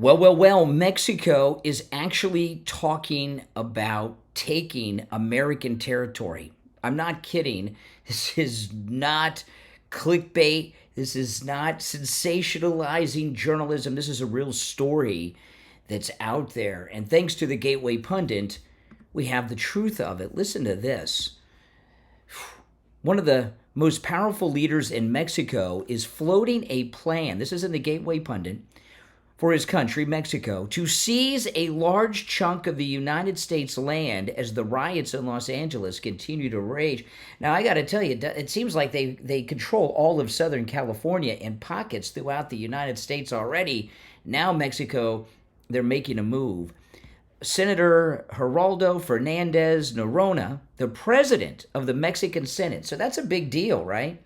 Well, Mexico is actually talking about taking American territory. I'm not kidding. This is not clickbait. This is not sensationalizing journalism. This is a real story that's out there. And thanks to the Gateway Pundit, we have the truth of it. Listen to this. One of the most powerful leaders in Mexico is floating a plan. This is in the Gateway Pundit for his country, Mexico, to seize a large chunk of the United States land as the riots in Los Angeles continue to rage. Now, I got to tell you, it seems like they control all of Southern California in pockets throughout the United States already. Now, Mexico, they're making a move. Senator Geraldo Fernandez Noronha, the president of the Mexican Senate, so that's a big deal, right?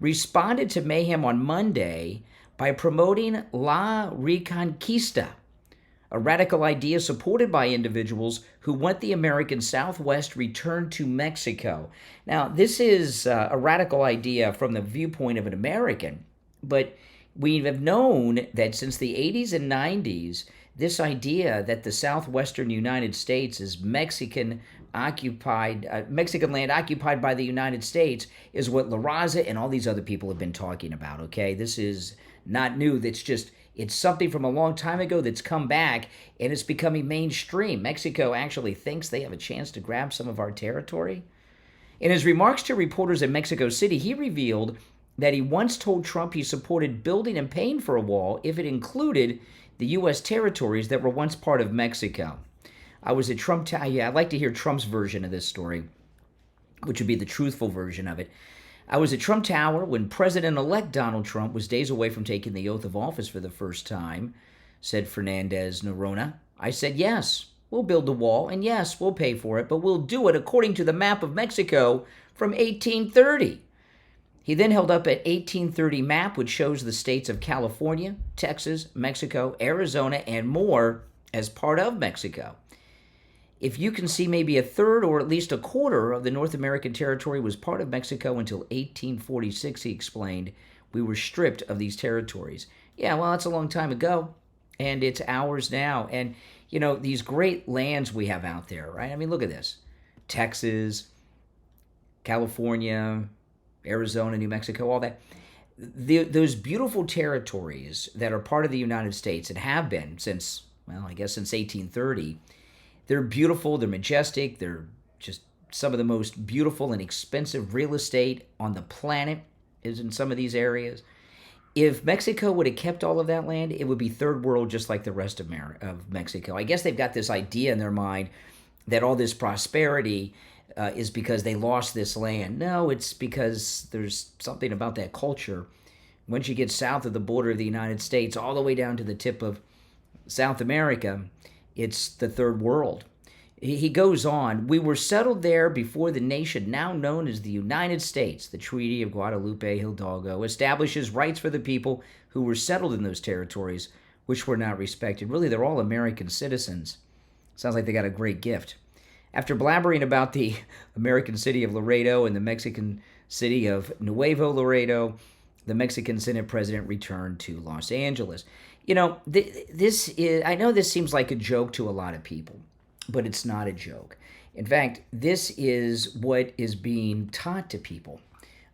Responded to mayhem on Monday by promoting La Reconquista, a radical idea supported by individuals who want the American Southwest returned to Mexico. Now, this is a radical idea from the viewpoint of an American, but we have known that since the 80s and 90s, this idea that the southwestern United States is Mexican land occupied by the United States is what La Raza and all these other people have been talking about, okay? This is not new. It's something from a long time ago that's come back, and it's becoming mainstream. Mexico actually thinks they have a chance to grab some of our territory. In his remarks to reporters in Mexico City, he revealed that he once told Trump he supported building and paying for a wall if it included the U.S. territories that were once part of Mexico. I'd like to hear Trump's version of this story, which would be the truthful version of it. I was at Trump Tower when President-elect Donald Trump was days away from taking the oath of office for the first time, said Fernandez Noronha. I said, yes, we'll build the wall, and yes, we'll pay for it, but we'll do it according to the map of Mexico from 1830. He then held up an 1830 map which shows the states of California, Texas, Mexico, Arizona, and more as part of Mexico. If you can see, maybe a third or at least a quarter of the North American territory was part of Mexico until 1846, he explained. We were stripped of these territories. Yeah, well, that's a long time ago, and it's ours now. And, you know, these great lands we have out there, right? I mean, look at this. Texas, California, Arizona, New Mexico, all that. Those beautiful territories that are part of the United States and have been since 1830, they're beautiful, they're majestic, they're just some of the most beautiful and expensive real estate on the planet is in some of these areas. If Mexico would have kept all of that land, it would be third world just like the rest of Mexico. I guess they've got this idea in their mind that all this prosperity is because they lost this land. No, it's because there's something about that culture. Once you get south of the border of the United States, all the way down to the tip of South America, it's the third world. He goes on, we were settled there before the nation now known as the United States. The Treaty of Guadalupe Hidalgo establishes rights for the people who were settled in those territories, which were not respected. Really, they're all American citizens. Sounds like they got a great gift. After blabbering about the American city of Laredo and the Mexican city of Nuevo Laredo, the Mexican Senate president returned to Los Angeles. You know, I know this seems like a joke to a lot of people, but it's not a joke. In fact, this is what is being taught to people,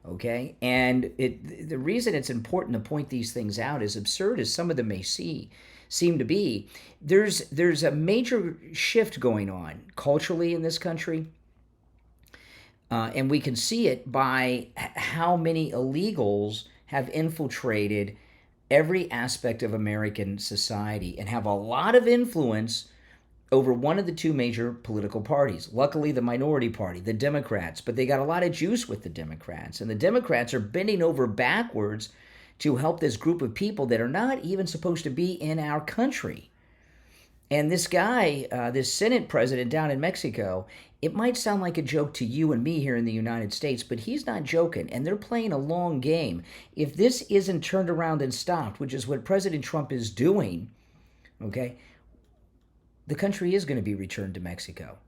okay? And the reason it's important to point these things out, as absurd as some of them may seem to be, there's a major shift going on culturally in this country, and we can see it by how many illegals have infiltrated every aspect of American society and have a lot of influence over one of the two major political parties. Luckily, the minority party, the Democrats, but they got a lot of juice with the Democrats, and the Democrats are bending over backwards to help this group of people that are not even supposed to be in our country. And this guy, this Senate president down in Mexico, it might sound like a joke to you and me here in the United States, but he's not joking, and they're playing a long game. If this isn't turned around and stopped, which is what President Trump is doing, okay, the country is going to be returned to Mexico.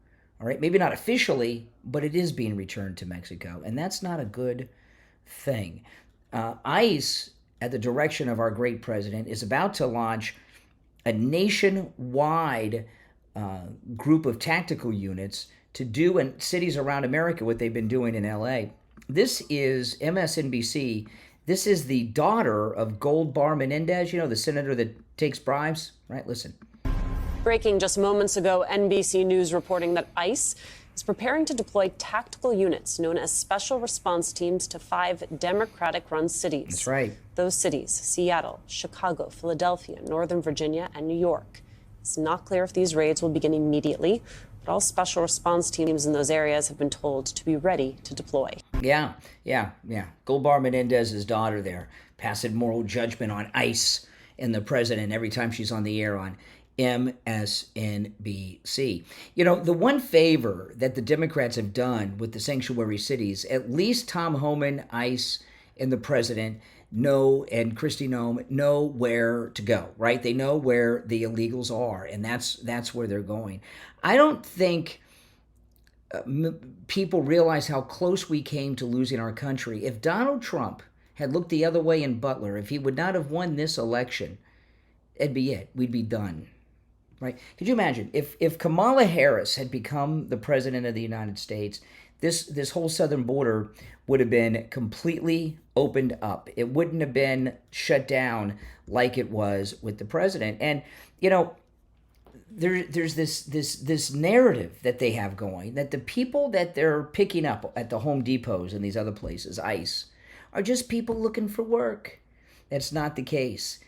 All right, maybe not officially, but it is being returned to Mexico, and that's not a good thing. ICE, at the direction of our great president, is about to launch a nationwide group of tactical units to do in cities around America what they've been doing in LA. This is MSNBC. This is the daughter of Goldbar Menendez, the senator that takes bribes, right? Listen. Breaking just moments ago, NBC News reporting that ICE is preparing to deploy tactical units known as special response teams to 5 Democratic-run cities. That's right. Those cities, Seattle, Chicago, Philadelphia, Northern Virginia, and New York. It's not clear if these raids will begin immediately, but all special response teams in those areas have been told to be ready to deploy. Yeah. Goldbar Menendez's daughter there, passing moral judgment on ICE and the president every time she's on the air on MSNBC. The one favor that the Democrats have done with the sanctuary cities, at least Tom Homan, ICE, and the president and Kristi Noem know where to go, right? They know where the illegals are, and that's where they're going. I don't think people realize how close we came to losing our country. If Donald Trump had looked the other way in Butler, if he would not have won this election, it'd be it. We'd be done. Right? Could you imagine if Kamala Harris had become the president of the United States, this whole southern border would have been completely opened up. It wouldn't have been shut down like it was with the president. And there's this narrative that they have going that the people that they're picking up at the Home Depots and these other places, ICE, are just people looking for work. That's not the case.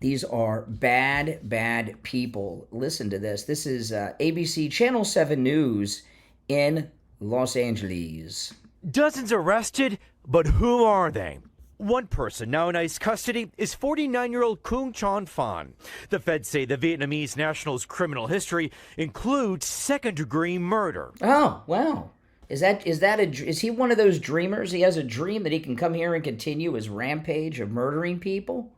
These are bad people. Listen to this. This is ABC Channel 7 News in Los Angeles. Dozens arrested, but who are they? One person now in ICE custody is 49-year-old Kung Chon Phan. The feds say the Vietnamese national's criminal history includes second-degree murder. Oh, wow. Is he one of those dreamers? He has a dream that he can come here and continue his rampage of murdering people?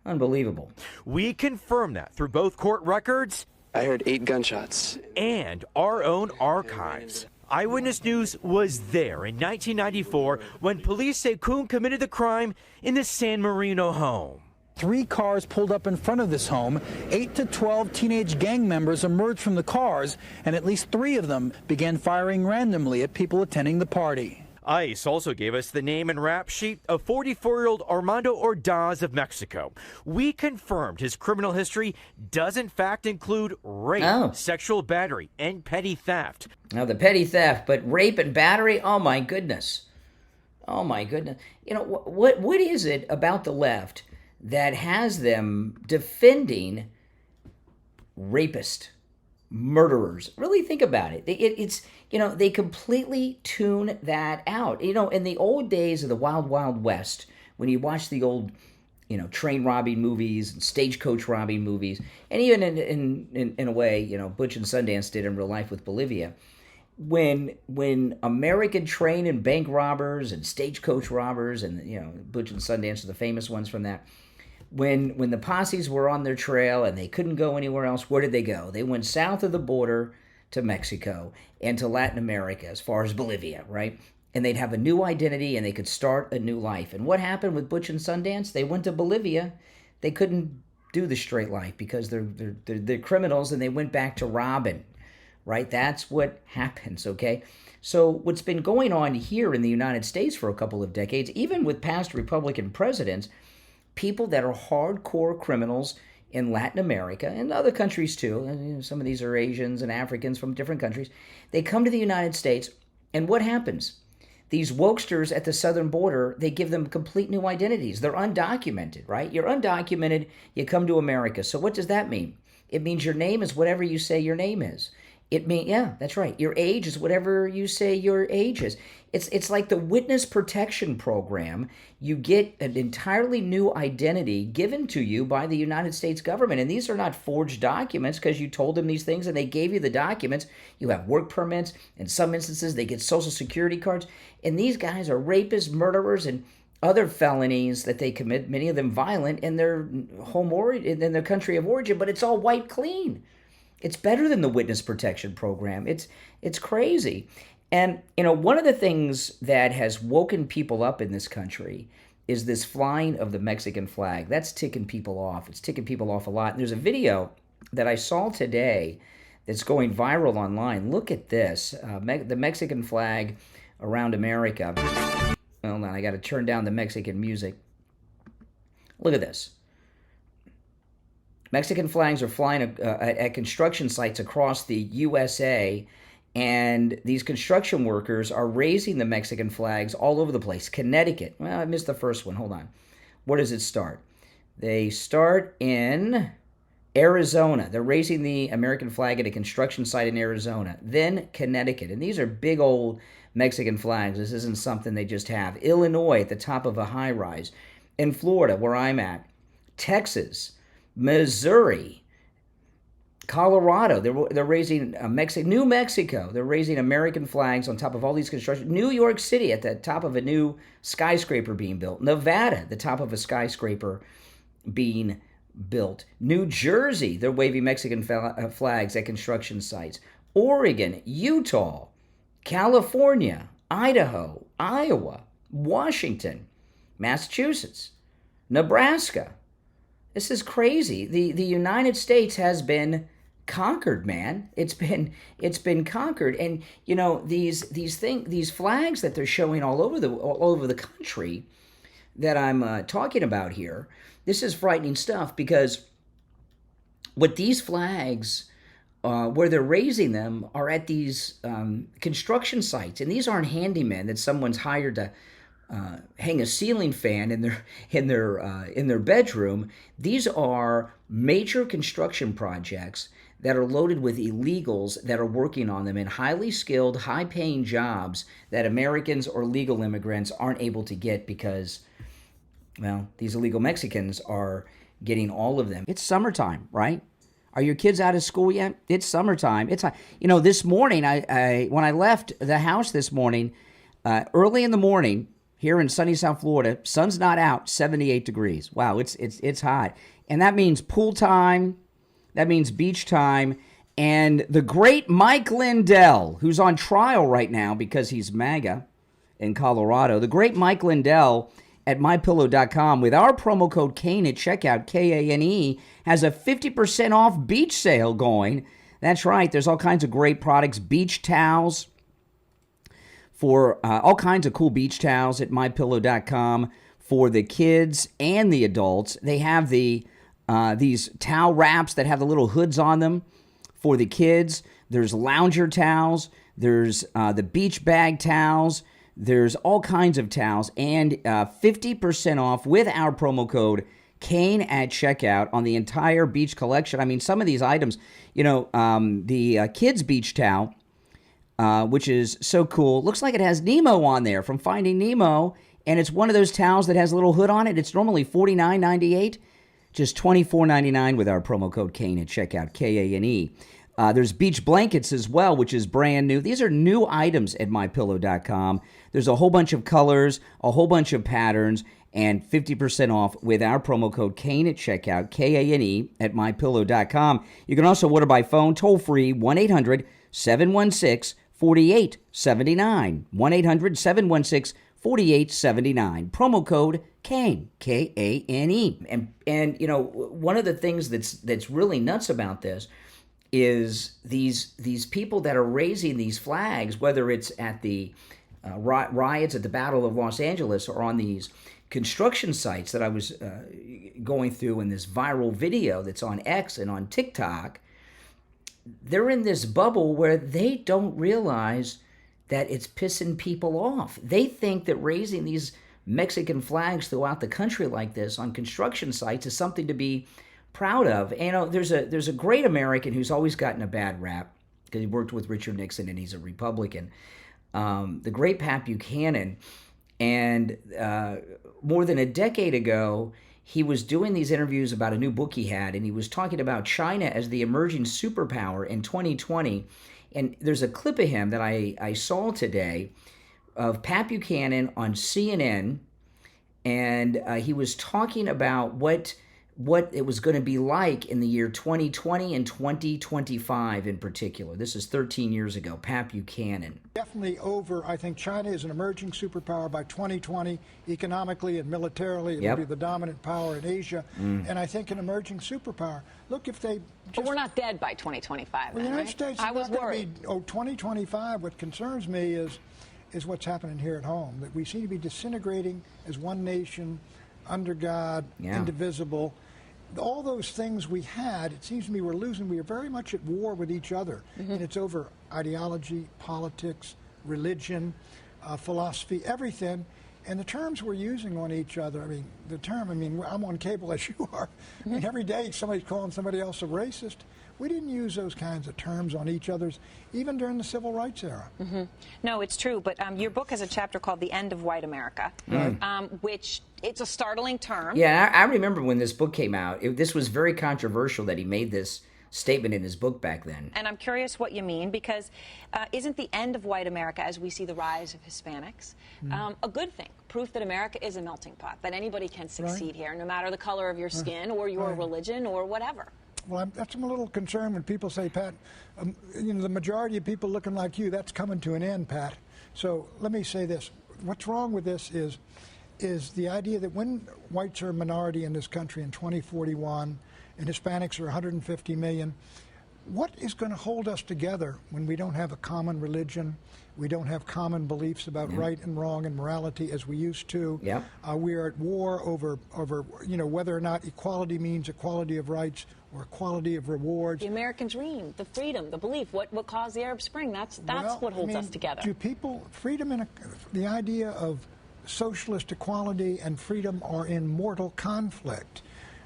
Unbelievable. We confirm that through both court records. I heard 8 gunshots. And our own archives. Eyewitness News was there in 1994 when police say Kung committed the crime in the San Marino home. 3 cars pulled up in front of this home. 8 to 12 teenage gang members emerged from the cars, and at least 3 of them began firing randomly at people attending the party. ICE also gave us the name and rap sheet of 44-year-old Armando Ordaz of Mexico. We confirmed his criminal history does in fact include rape, sexual battery, and petty theft. Now the petty theft, but rape and battery, oh my goodness. What is it about the left that has them defending rapists, murderers? Really think about it. They completely tune that out. In the old days of the Wild Wild West, when you watch the old, train robbing movies and stagecoach robbing movies, and even in a way, Butch and Sundance did in real life with Bolivia, when American train and bank robbers and stagecoach robbers, and Butch and Sundance are the famous ones from that. When the posses were on their trail and they couldn't go anywhere else, where did they go? They went south of the border to Mexico and to Latin America, as far as Bolivia, right? And they'd have a new identity and they could start a new life. And what happened with Butch and Sundance? They went to Bolivia. They couldn't do the straight life because they're criminals, and they went back to robbing, right? That's what happens, okay? So what's been going on here in the United States for a couple of decades, even with past Republican presidents, people that are hardcore criminals in Latin America and other countries too, and some of these are Asians and Africans from different countries, they come to the United States, and what happens? These wokesters at the southern border, they give them complete new identities. They're undocumented, right? You're undocumented, you come to America. So what does that mean? It means your name is whatever you say your name is. Yeah, that's right. Your age is whatever you say your age is. It's like the witness protection program. You get an entirely new identity given to you by the United States government. And these are not forged documents because you told them these things and they gave you the documents. You have work permits. In some instances, they get Social Security cards. And these guys are rapists, murderers, and other felonies that they commit, many of them violent, in their in their country of origin. But it's all wiped clean. It's better than the witness protection program. It's crazy. And, one of the things that has woken people up in this country is this flying of the Mexican flag. That's ticking people off. It's ticking people off a lot. And there's a video that I saw today that's going viral online. Look at this. The Mexican flag around America. Hold on, I got to turn down the Mexican music. Look at this. Mexican flags are flying at construction sites across the USA, and these construction workers are raising the Mexican flags all over the place. Connecticut. Well, I missed the first one. Hold on. Where does it start? They start in Arizona. They're raising the American flag at a construction site in Arizona. Then Connecticut. And these are big old Mexican flags. This isn't something they just have. Illinois at the top of a high rise. In Florida, where I'm at. Texas. Missouri. Colorado, they're raising New Mexico, they're raising American flags on top of all these construction. New York City at the top of a new skyscraper being built. Nevada, the top of a skyscraper being built. New Jersey, they're waving Mexican flags at construction sites. Oregon, Utah, California, Idaho, Iowa, Washington, Massachusetts, Nebraska. This is crazy. The United States has been conquered, man. It's been conquered, and you know these flags that they're showing all over the country that I'm talking about here. This is frightening stuff, because what these flags, where they're raising them, are at these construction sites, and these aren't handymen that someone's hired to hang a ceiling fan in their bedroom. These are major construction projects that are loaded with illegals that are working on them in highly skilled, high-paying jobs that Americans or legal immigrants aren't able to get because, well, these illegal Mexicans are getting all of them. It's summertime, right? Are your kids out of school yet? It's summertime. This morning, I when I left the house this morning, early in the morning, here in sunny South Florida, sun's not out, 78 degrees. Wow, it's hot. And that means pool time, that means beach time, and the great Mike Lindell, who's on trial right now because he's MAGA in Colorado, the great Mike Lindell at MyPillow.com, with our promo code KANE at checkout, KANE, has a 50% off beach sale going. That's right, there's all kinds of great products, beach towels, for all kinds of cool beach towels at MyPillow.com for the kids and the adults. They have these towel wraps that have the little hoods on them for the kids. There's lounger towels. There's the beach bag towels. There's all kinds of towels, and 50% off with our promo code KANE at checkout on the entire beach collection. I mean, some of these items, the kids beach towel, which is so cool. Looks like it has Nemo on there from Finding Nemo, and it's one of those towels that has a little hood on it. It's normally $49.98, just $24.99 with our promo code KANE at checkout, KANE. There's beach blankets as well, which is brand new. These are new items at MyPillow.com. There's a whole bunch of colors, a whole bunch of patterns, and 50% off with our promo code KANE at checkout, KANE at MyPillow.com. You can also order by phone, toll-free, 1-800-716-4879. 1-800-716-4879. Promo code KANE, KANE. And one of the things that's really nuts about this is these people that are raising these flags, whether it's at the riots at the Battle of Los Angeles or on these construction sites that I was going through in this viral video that's on X and on TikTok. They're in this bubble where they don't realize that it's pissing people off. They think that raising these Mexican flags throughout the country like this on construction sites is something to be proud of. And there's a great American who's always gotten a bad rap because he worked with Richard Nixon and he's a Republican. The great Pat Buchanan. And more than a decade ago, he was doing these interviews about a new book he had, and he was talking about China as the emerging superpower in 2020. And there's a clip of him that I saw today of Pat Buchanan on CNN, and he was talking about what what it was going to be like in the year 2020 and 2025 in particular. This is 13 years ago. Pat Buchanan. Definitely over. I think China is an emerging superpower by 2020, economically and militarily. It will be the dominant power in Asia, and I think an emerging superpower. Look, if they but we're not dead by 2025. Well, the United States is I was not worried. 2025, what concerns me is what's happening here at home, that we seem to be disintegrating as one nation, under God, indivisible. All those things we had, it seems to me we're losing. We are very much at war with each other, and it's over ideology, politics, religion, philosophy, everything. And the terms we're using on each other, I'm on cable as you are. I mean, every day somebody's calling somebody else a racist. We didn't use those kinds of terms on each other's, even during the Civil Rights era. No, it's true, but your book has a chapter called The End of White America, which it's a startling term. Yeah, I remember when this book came out, this was very controversial that he made this statement in his book back then. And I'm curious what you mean, because isn't the end of white America, as we see the rise of Hispanics, a good thing? Proof that America is a melting pot, that anybody can succeed here, no matter the color of your skin or your religion or whatever. Well, I'm a little concerned when people say, Pat, the majority of people looking like you, that's coming to an end, Pat. So let me say this. What's wrong with this is the idea that when whites are a minority in this country in 2041 and Hispanics are 150 million, what is going to hold us together when we don't have a common religion, we don't have common beliefs about right and wrong and morality as we used to? We are at war over whether or not equality means equality of rights or equality of rewards. The American dream, the freedom, the belief, what caused the Arab Spring, that's what holds us together. Do people, freedom and the idea of socialist equality and freedom are in mortal conflict.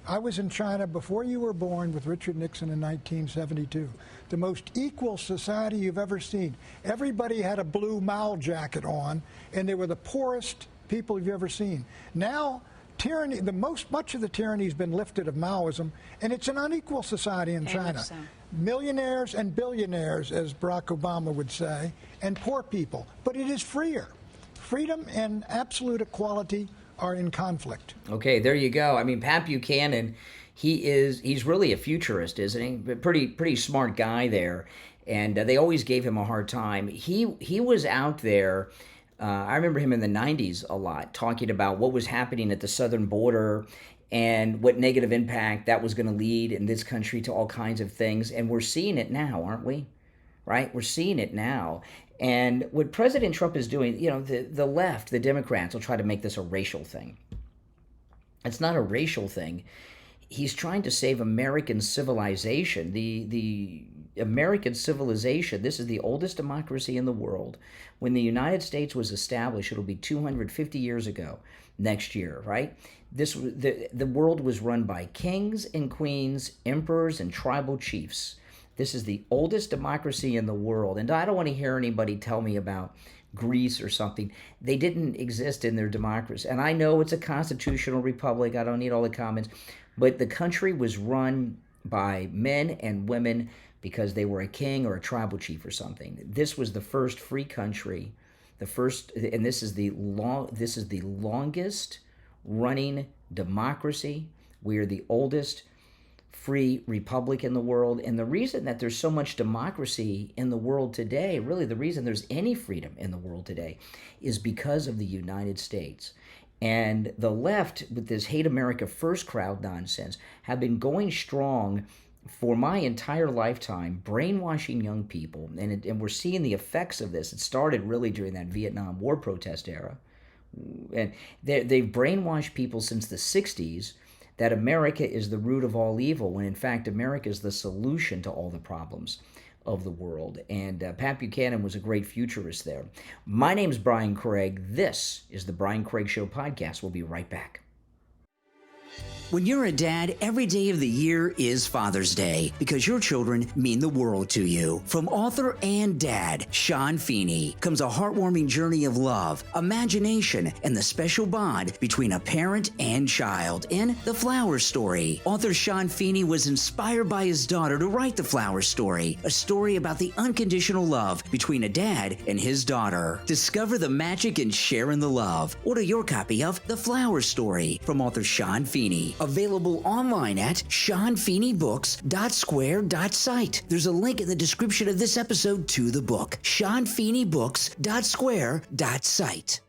I was in China before you were born with Richard Nixon in 1972. The most equal society you've ever seen. Everybody had a blue Mao jacket on, and they were the poorest people you've ever seen. Now, tyranny, much of the tyranny has been lifted of Maoism, and it's an unequal society in China. Millionaires and billionaires, as Barack Obama would say, and poor people. But it is freer. Freedom and absolute equality are in conflict. Okay, there you go. I mean, Pat Buchanan, he's really a futurist, isn't he? Pretty smart guy there, and they always gave him a hard time. He was out there. I remember him in the 90s a lot, talking about what was happening at the southern border and what negative impact that was going to lead in this country to all kinds of things. And we're seeing it now, aren't we? Right? We're seeing it now. And what President Trump is doing, the left, the Democrats, will try to make this a racial thing. It's not a racial thing. He's trying to save American civilization. The American civilization, this is the oldest democracy in the world. When the United States was established, it'll be 250 years ago next year, right? The world was run by kings and queens, emperors and tribal chiefs. This is the oldest democracy in the world. And I don't want to hear anybody tell me about Greece or something. They didn't exist in their democracy. And I know it's a constitutional republic. I don't need all the comments. But the country was run by men and women because they were a king or a tribal chief or something. This was the first free country, and this is the longest running democracy. We are the oldest free republic in the world. And the reason that there's so much democracy in the world today, really the reason there's any freedom in the world today, is because of the United States. And the left, with this hate America first crowd nonsense, have been going strong for my entire lifetime, brainwashing young people. And we're seeing the effects of this. It started really during that Vietnam War protest era. And they've brainwashed people since the 60s that America is the root of all evil, when in fact America is the solution to all the problems of the world. And Pat Buchanan was a great futurist there. My name's Brian Craig. This is the Brian Craig Show podcast. We'll be right back. When you're a dad, every day of the year is Father's Day because your children mean the world to you. From author and dad, Sean Feeney, comes a heartwarming journey of love, imagination, and the special bond between a parent and child in The Flower Story. Author Sean Feeney was inspired by his daughter to write The Flower Story, a story about the unconditional love between a dad and his daughter. Discover the magic in sharing the love. Order your copy of The Flower Story from author Sean Feeney. Available online at SeanFeeneyBooks.square.site. There's a link in the description of this episode to the book. SeanFeeneyBooks.square.site.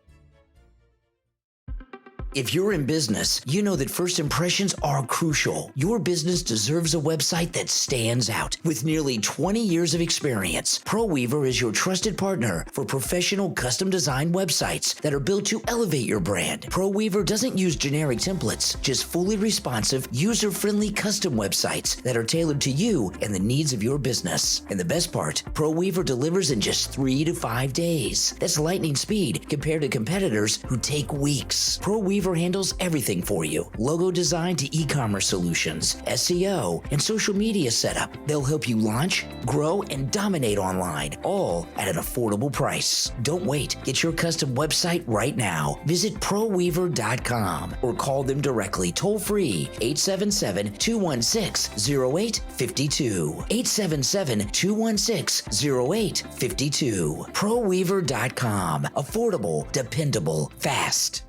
If you're in business, you know that first impressions are crucial. Your business deserves a website that stands out. With nearly 20 years of experience, ProWeaver is your trusted partner for professional custom design websites that are built to elevate your brand. ProWeaver doesn't use generic templates, just fully responsive, user-friendly custom websites that are tailored to you and the needs of your business. And the best part, ProWeaver delivers in just 3 to 5 days. That's lightning speed compared to competitors who take weeks. ProWeaver handles everything for you. Logo design to e-commerce solutions, SEO, and social media setup. They'll help you launch, grow, and dominate online, all at an affordable price. Don't wait. Get your custom website right now. Visit ProWeaver.com or call them directly toll-free 877-216-0852. 877-216-0852. ProWeaver.com. Affordable, dependable, fast.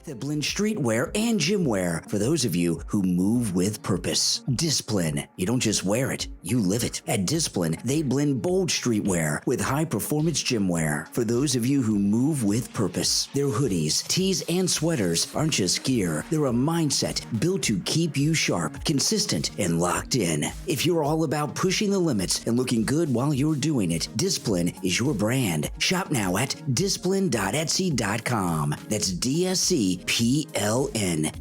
That blend streetwear and gym wear for those of you who move with purpose. Discipline. You don't just wear it, you live it. At Discipline, they blend bold streetwear with high-performance gym wear for those of you who move with purpose. Their hoodies, tees, and sweaters aren't just gear. They're a mindset built to keep you sharp, consistent, and locked in. If you're all about pushing the limits and looking good while you're doing it, Discipline is your brand. Shop now at discipline.etsy.com. That's DSCPLN.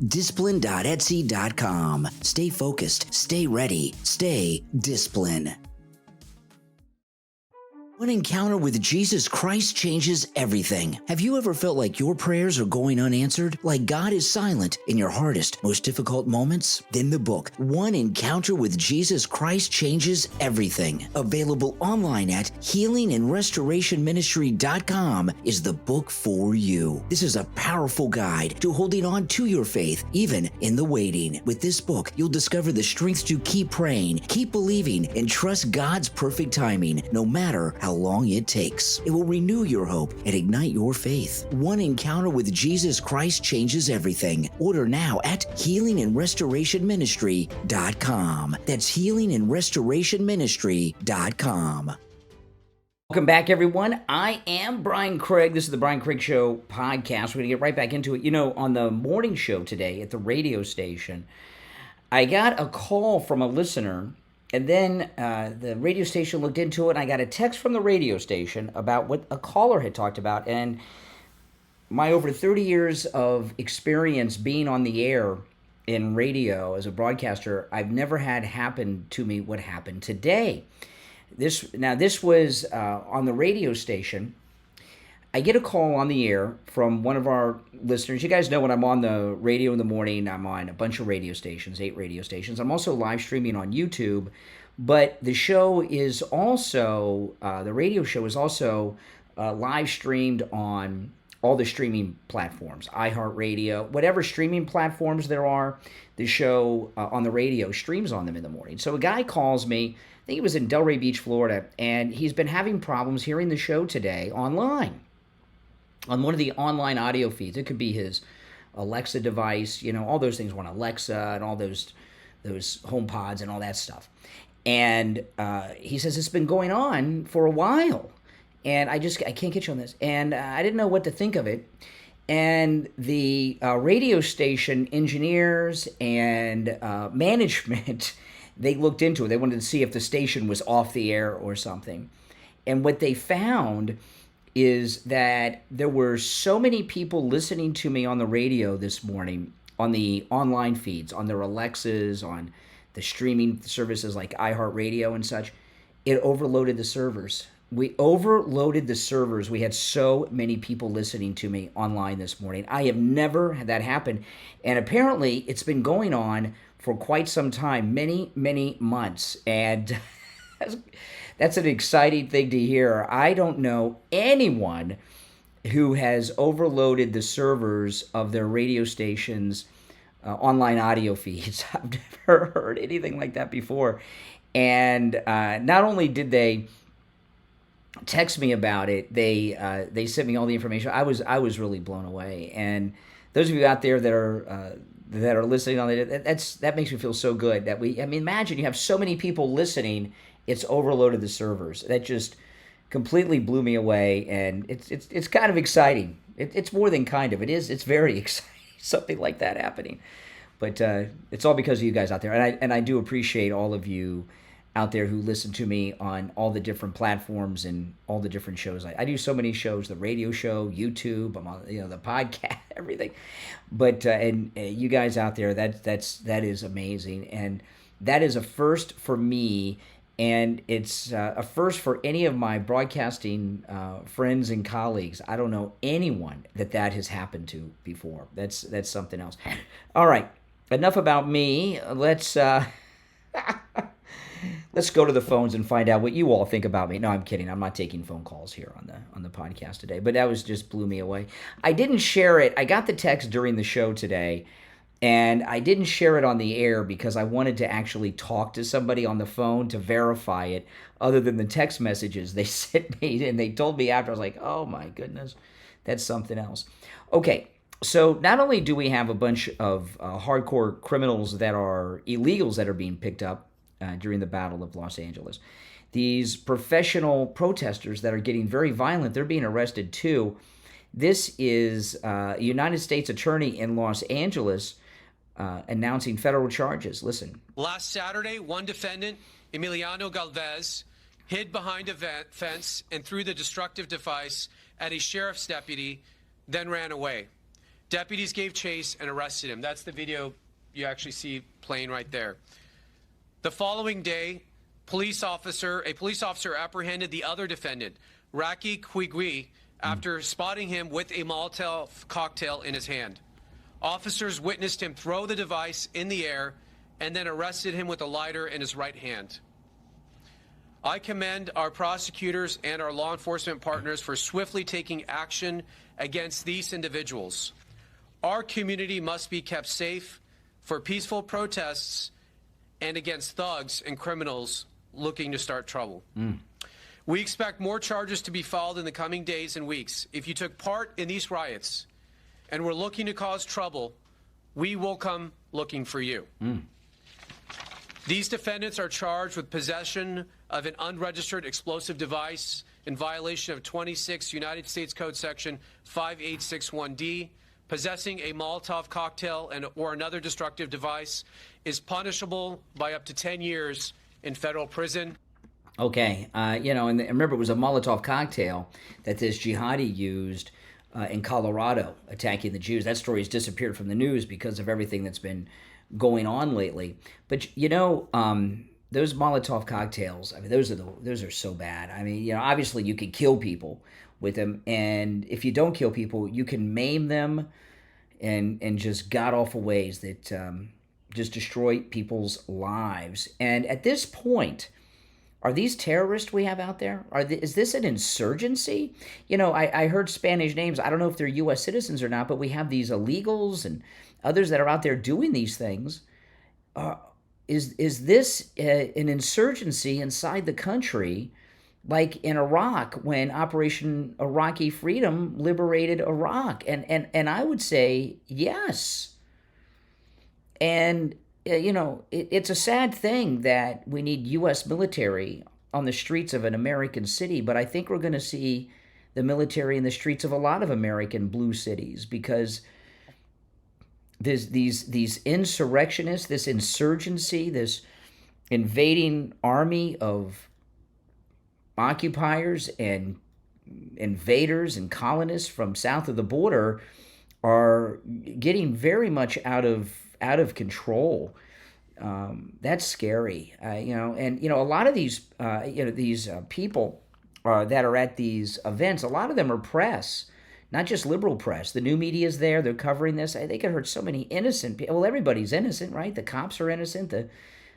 Discipline.etsy.com. Stay focused, stay ready, stay disciplined. One encounter with Jesus Christ changes everything. Have you ever felt like your prayers are going unanswered? Like God is silent in your hardest, most difficult moments? Then the book, One Encounter with Jesus Christ Changes Everything, available online at healingandrestorationministry.com, is the book for you. This is a powerful guide to holding on to your faith, even in the waiting. With this book, you'll discover the strength to keep praying, keep believing, and trust God's perfect timing, no matter how long it takes. It will renew your hope and ignite your faith. One Encounter with Jesus Christ Changes Everything. Order now at healingandrestorationministry.com. That's healingandrestorationministry.com. Welcome back, everyone. I am Brian Craig. This is the Brian Craig Show podcast. We're going to get right back into it. You know, on the morning show today at the radio station, I got a call from a listener. And then the radio station looked into it, and I got a text from the radio station about what a caller had talked about. And my over 30 years of experience being on the air in radio as a broadcaster, I've never had happen to me what happened today. This was on the radio station. I get a call on the air from one of our listeners. You guys know when I'm on the radio in the morning, I'm on a bunch of radio stations, 8 radio stations. I'm also live streaming on YouTube, but the show is also, the radio show is also live streamed on all the streaming platforms, iHeartRadio, whatever streaming platforms there are, the show on the radio streams on them in the morning. So a guy calls me, I think he was in Delray Beach, Florida, and he's been having problems hearing the show today online. On one of the online audio feeds. It could be his Alexa device, you know, all those things, one Alexa and all those HomePods and all that stuff. And he says it's been going on for a while, and I can't get you on this. And I didn't know what to think of it. And the radio station engineers and management, they looked into it. They wanted to see if the station was off the air or something. And what they found is that there were so many people listening to me on the radio this morning, on the online feeds, on their Alexas, on the streaming services like iHeartRadio and such, it overloaded the servers. We overloaded the servers. We had so many people listening to me online this morning. I have never had that happen. And apparently it's been going on for quite some time, many, many months. And that's an exciting thing to hear. I don't know anyone who has overloaded the servers of their radio stations' online audio feeds. I've never heard anything like that before. And not only did they text me about it, they sent me all the information. I was really blown away. And those of you out there that are that are listening on it. That makes me feel so good that imagine you have so many people listening, it's overloaded the servers. That just completely blew me away, and it's kind of exciting. It's more than kind of. It's very exciting, something like that happening. But it's all because of you guys out there, and I do appreciate all of you out there who listen to me on all the different platforms and all the different shows. I do so many shows: the radio show, YouTube, I'm on, the podcast, everything. But and you guys out there, that is amazing, and that is a first for me, and it's a first for any of my broadcasting friends and colleagues. I don't know anyone that has happened to before. That's something else. All right, enough about me. Let's go to the phones and find out what you all think about me. No, I'm kidding. I'm not taking phone calls here on the podcast today. But that just blew me away. I didn't share it. I got the text during the show today, and I didn't share it on the air because I wanted to actually talk to somebody on the phone to verify it, other than the text messages they sent me, and they told me after. I was like, oh my goodness, that's something else. Okay, so not only do we have a bunch of hardcore criminals that are illegals that are being picked up during the Battle of Los Angeles. These professional protesters that are getting very violent, they're being arrested too. This is a United States attorney in Los Angeles announcing federal charges. Listen. Last Saturday, one defendant, Emiliano Galvez, hid behind a fence and threw the destructive device at a sheriff's deputy, then ran away. Deputies gave chase and arrested him. That's the video you actually see playing right there. The following day, a police officer apprehended the other defendant, Raki Quigui, after spotting him with a Molotov cocktail in his hand. Officers witnessed him throw the device in the air and then arrested him with a lighter in his right hand. I commend our prosecutors and our law enforcement partners for swiftly taking action against these individuals. Our community must be kept safe for peaceful protests and against thugs and criminals looking to start trouble. We expect more charges to be filed in the coming days and weeks. If you took part in these riots and were looking to cause trouble, we will come looking for you. These defendants are charged with possession of an unregistered explosive device in violation of 26 United States Code Section 5861D. Possessing a Molotov cocktail or another destructive device is punishable by up to 10 years in federal prison. Okay, and remember, it was a Molotov cocktail that this jihadi used in Colorado, attacking the Jews. That story has disappeared from the news because of everything that's been going on lately. But those Molotov cocktails, those are so bad. Obviously you can kill people with them, and if you don't kill people, you can maim them and just god-awful ways that just destroy people's lives. And at this point, are these terrorists we have out there? Is this an insurgency? I heard Spanish names. I don't know if they're U.S. citizens or not, but we have these illegals and others that are out there doing these things. Is this an insurgency inside the country, like in Iraq when Operation Iraqi Freedom liberated Iraq? And I would say yes. And it's a sad thing that we need U.S. military on the streets of an American city, but I think we're going to see the military in the streets of a lot of American blue cities, because there's these insurrectionists, this insurgency, this invading army of occupiers and invaders and colonists from south of the border are getting very much out of control. That's scary, and a lot of these these people that are at these events, a lot of them are press, not just liberal press. The new media is there; they're covering this. They could hurt so many innocent people. Well, everybody's innocent, right? The cops are innocent. The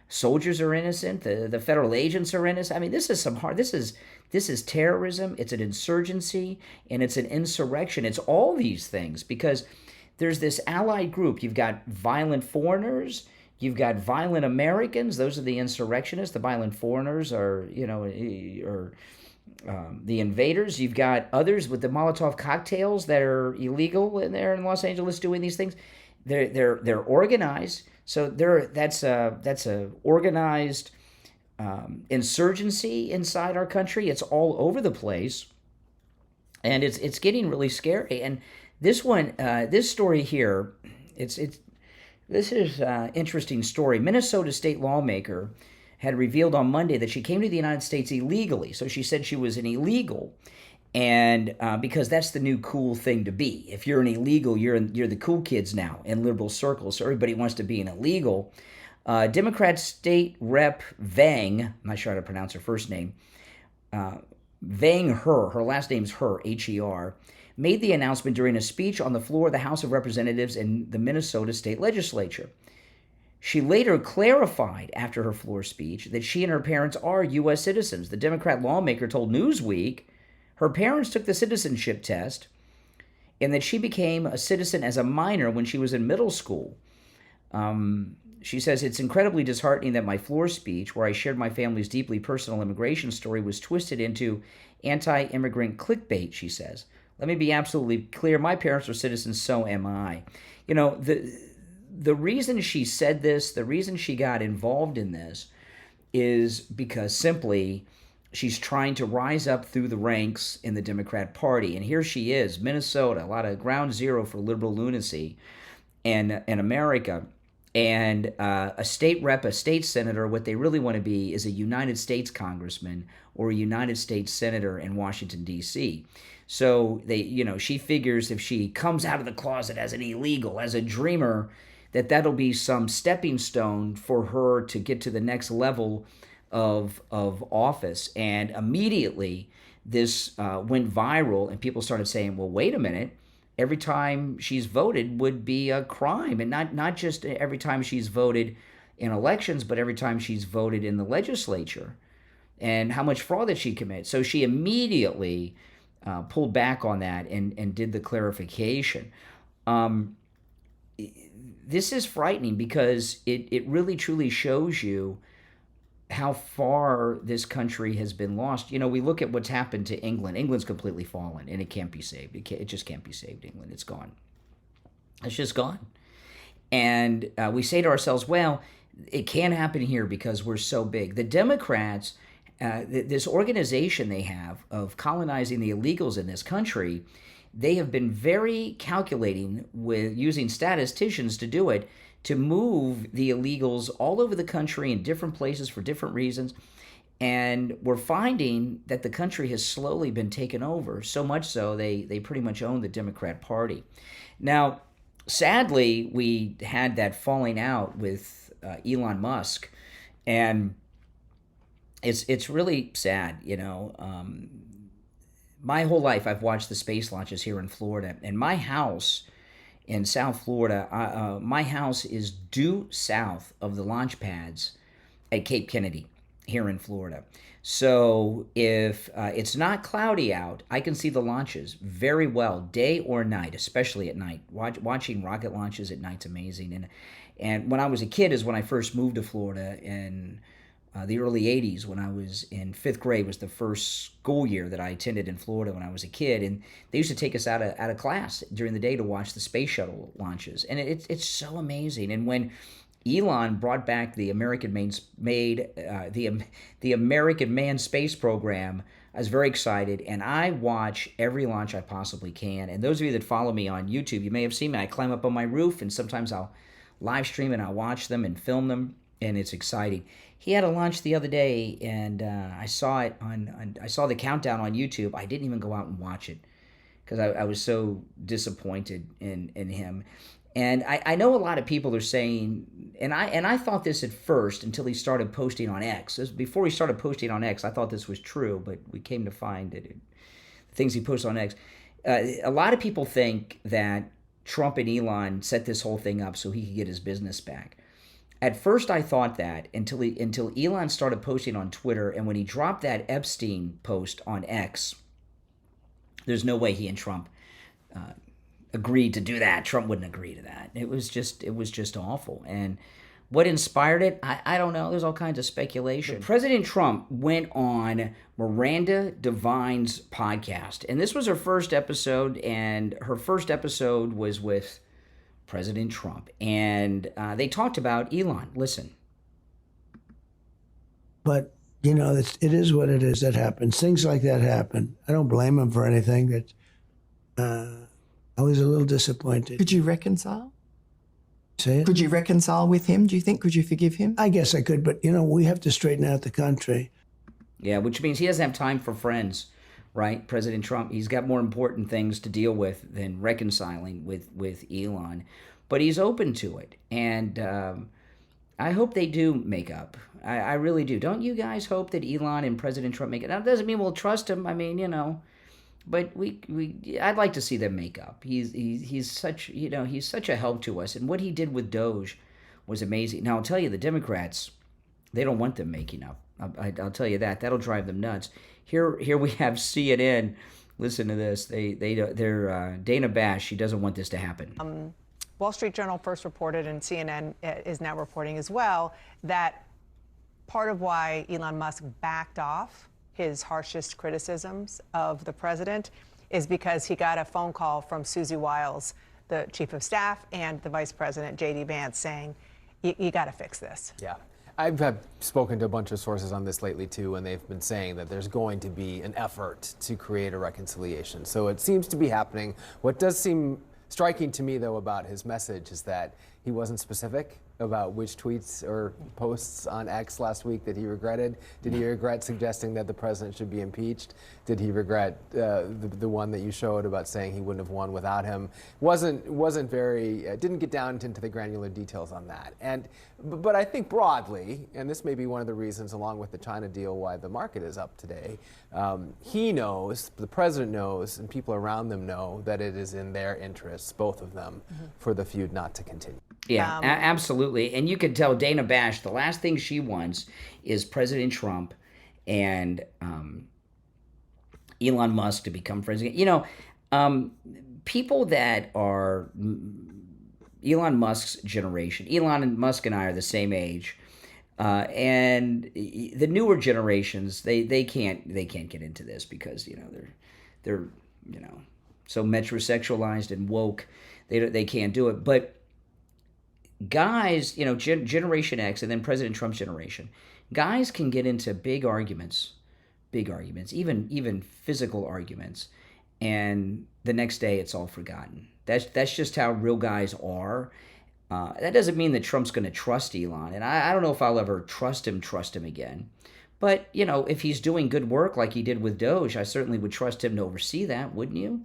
soldiers are innocent. The federal agents are innocent. This is this is terrorism. It's an insurgency, and it's an insurrection. It's all these things, because there's this allied group. You've got violent foreigners. You've got violent Americans. Those are the insurrectionists. The violent foreigners are, the invaders. You've got others with the Molotov cocktails that are illegal in there in Los Angeles doing these things. they're organized. So that's a organized insurgency inside our country. It's all over the place, and it's getting really scary. And this story here, this is an interesting story. Minnesota state lawmaker had revealed on Monday that she came to the United States illegally. So she said she was an illegal, and because that's the new cool thing to be. If you're an illegal, you're the cool kids now in liberal circles. So everybody wants to be an illegal. Democrat State Rep Vang, I'm not sure how to pronounce her first name, Vang her last name's Her, H-E-R, made the announcement during a speech on the floor of the House of Representatives in the Minnesota State Legislature. She later clarified after her floor speech that she and her parents are U.S. citizens. The Democrat lawmaker told Newsweek her parents took the citizenship test and that she became a citizen as a minor when she was in middle school. She says, it's incredibly disheartening that my floor speech, where I shared my family's deeply personal immigration story, was twisted into anti-immigrant clickbait, she says. Let me be absolutely clear. My parents are citizens, so am I. You know, the reason she said this, the reason she got involved in this is because simply she's trying to rise up through the ranks in the Democrat Party. And here she is, Minnesota, a lot of ground zero for liberal lunacy in America. And a state rep, a state senator, what they really want to be is a United States congressman or a United States senator in Washington, D.C. So she figures if she comes out of the closet as an illegal, as a dreamer, that'll be some stepping stone for her to get to the next level of office. And immediately this went viral, and people started saying, well, wait a minute. Every time she's voted would be a crime, and not just every time she's voted in elections, but every time she's voted in the legislature. And how much fraud did she commit? So she immediately pulled back on that and did the clarification. This is frightening because it really truly shows you how far this country has been lost. You know, we look at what's happened to England. England's completely fallen, and it can't be saved. It just can't be saved, England. It's gone. It's just gone. And we say to ourselves, well, it can't happen here because we're so big. The Democrats, this organization they have of colonizing the illegals in this country, they have been very calculating with using statisticians to do it, to move the illegals all over the country in different places for different reasons. And we're finding that the country has slowly been taken over, so much so they pretty much own the Democrat Party. Now, sadly, we had that falling out with Elon Musk, and it's really sad, you know. My whole life I've watched the space launches here in Florida, and my house in South Florida, my house is due south of the launch pads at Cape Kennedy here in Florida. So if it's not cloudy out, I can see the launches very well, day or night, especially at night. Watching rocket launches at night's amazing. And when I was a kid is when I first moved to Florida in the early 80s, when I was in 5th grade, was the first school year that I attended in Florida when I was a kid. And they used to take us out of class during the day to watch the space shuttle launches. And it's so amazing. And when Elon brought back the American manned space program, I was very excited, and I watch every launch I possibly can. And those of you that follow me on YouTube, you may have seen me. I climb up on my roof, and sometimes I'll live stream and I'll watch them and film them, and it's exciting. He had a launch the other day, and I saw it I saw the countdown on YouTube. I didn't even go out and watch it because I was so disappointed in him. And I know a lot of people are saying, and I thought this at first until he started posting on X. Before he started posting on X, I thought this was true, but we came to find that the things he posts on X. A lot of people think that Trump and Elon set this whole thing up so he could get his business back. At first, I thought that until Elon started posting on Twitter, and when he dropped that Epstein post on X, there's no way he and Trump agreed to do that. Trump wouldn't agree to that. It was just awful. And what inspired it, I don't know. There's all kinds of speculation. President Trump went on Miranda Devine's podcast, and this was her first episode, and her first episode was with President Trump. And they talked about Elon. Listen. But, it is what it is. That happens. Things like that happen. I don't blame him for anything. I was a little disappointed. Could you reconcile? Say it? Could you reconcile with him, do you think? Could you forgive him? I guess I could, but, we have to straighten out the country. Yeah, which means he doesn't have time for friends, right? President Trump, he's got more important things to deal with than reconciling with Elon. But he's open to it. And I hope they do make up. I really do. Don't you guys hope that Elon and President Trump make it? Now, it doesn't mean we'll trust him. I mean, but I'd like to see them make up. He's such a help to us. And what he did with Doge was amazing. Now, I'll tell you, the Democrats, they don't want them making up. I'll tell you that. That'll drive them nuts. Here we have CNN. Listen to this. They're Dana Bash. She doesn't want this to happen. Wall Street Journal first reported, and CNN is now reporting as well, that part of why Elon Musk backed off his harshest criticisms of the president is because he got a phone call from Susie Wiles, the chief of staff, and the vice president, J.D. Vance, saying, you got to fix this. Yeah. I've spoken to a bunch of sources on this lately, too, and they've been saying that there's going to be an effort to create a reconciliation. So it seems to be happening. What does seem striking to me, though, about his message is that he wasn't specific about which tweets or posts on X last week that he regretted. Did he regret suggesting that the president should be impeached? Did he regret the one that you showed about saying he wouldn't have won without him? Wasn't very, didn't get down into the granular details on that. But I think broadly, and this may be one of the reasons, along with the China deal, why the market is up today. He knows, the president knows, and people around them know that it is in their interests, both of them, for the feud not to continue. Yeah, absolutely. And you can tell Dana Bash, the last thing she wants is President Trump and Elon Musk to become friends again. People that are Elon Musk's generation, Elon Musk and I are the same age, and the newer generations, they can't get into this because they're so metrosexualized and woke, they can't do it. But guys, Generation X and then President Trump's generation, guys can get into big arguments, even physical arguments, and the next day it's all forgotten. That's just how real guys are. That doesn't mean that Trump's going to trust Elon, and I don't know if I'll ever trust him again. But, if he's doing good work like he did with Doge, I certainly would trust him to oversee that, wouldn't you?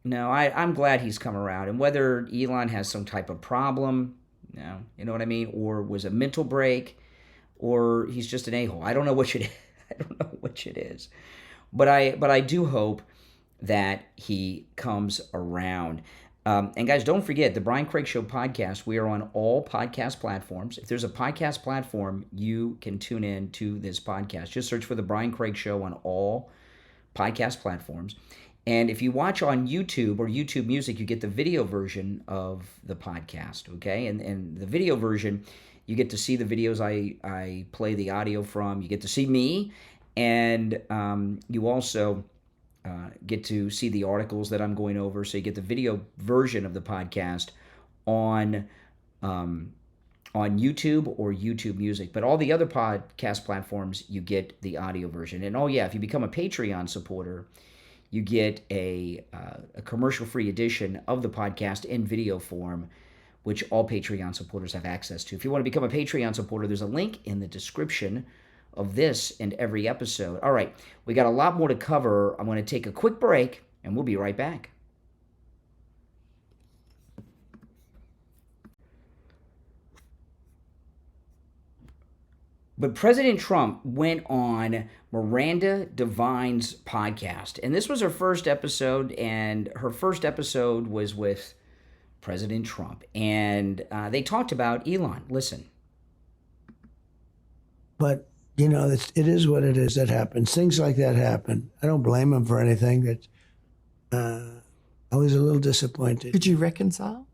No, I'm glad he's come around. And whether Elon has some type of problem, you know what I mean, or was a mental break, or he's just an a-hole. I don't know which it is. I don't know which it is. But I do hope that he comes around. And guys, don't forget, the Brian Craig Show podcast, we are on all podcast platforms. If there's a podcast platform, you can tune in to this podcast. Just search for the Brian Craig Show on all podcast platforms. And if you watch on YouTube or YouTube Music, you get the video version of the podcast, okay? And the video version, you get to see the videos I play the audio from. You get to see me, and you also get to see the articles that I'm going over. So you get the video version of the podcast on YouTube or YouTube Music. But all the other podcast platforms, you get the audio version. And oh yeah, if you become a Patreon supporter, you get a commercial-free edition of the podcast in video form, which all Patreon supporters have access to. If you want to become a Patreon supporter, there's a link in the description of this and every episode. All right, we got a lot more to cover. I'm going to take a quick break, and we'll be right back. But President Trump went on Miranda Devine's podcast, and this was her first episode, and her first episode was with President Trump, and they talked about Elon. Listen. But, it is what it is. That happens. Things like that happen. I don't blame him for anything. I was a little disappointed. Could you reconcile?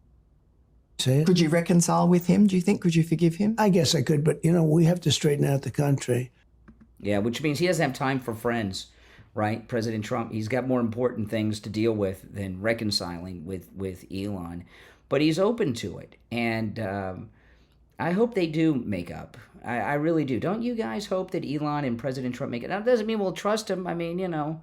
Say it? Could you reconcile with him, do you think? Could you forgive him? I guess I could, but, we have to straighten out the country. Yeah, which means he doesn't have time for friends, right? President Trump, he's got more important things to deal with than reconciling with Elon. But he's open to it. And I hope they do make up. I really do. Don't you guys hope that Elon and President Trump make it? Now, it doesn't mean we'll trust him. I mean, you know,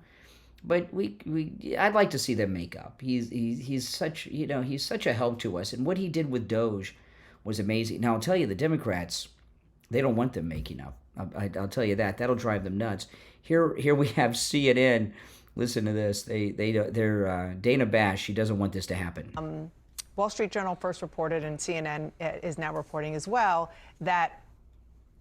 but I'd like to see them make up. He's such, you know, he's such a help to us. And what he did with Doge was amazing. Now, I'll tell you, the Democrats, they don't want them making up. I'll tell you that. That'll drive them nuts. Here we have CNN. Listen to this. They're Dana Bash. She doesn't want this to happen. Wall Street Journal first reported, and CNN is now reporting as well, that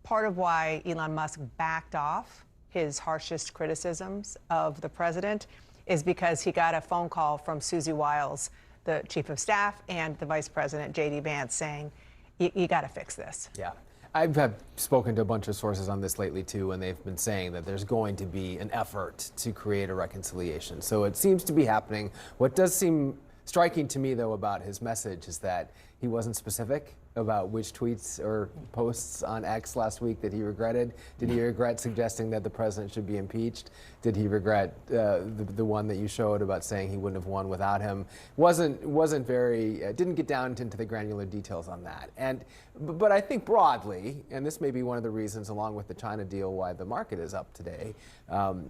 part of why Elon Musk backed off his harshest criticisms of the president is because he got a phone call from Susie Wiles, the chief of staff, and the vice president, J.D. Vance, saying, you got to fix this. Yeah. I've spoken to a bunch of sources on this lately, too, and they've been saying that there's going to be an effort to create a reconciliation. So it seems to be happening. What does seem striking to me, though, about his message is that he wasn't specific about which tweets or posts on X last week that he regretted. Did he regret suggesting that the president should be impeached? Did he regret the one that you showed about saying he wouldn't have won without him? Wasn't very, didn't get down into the granular details on that. But I think broadly, and this may be one of the reasons along with the China deal why the market is up today,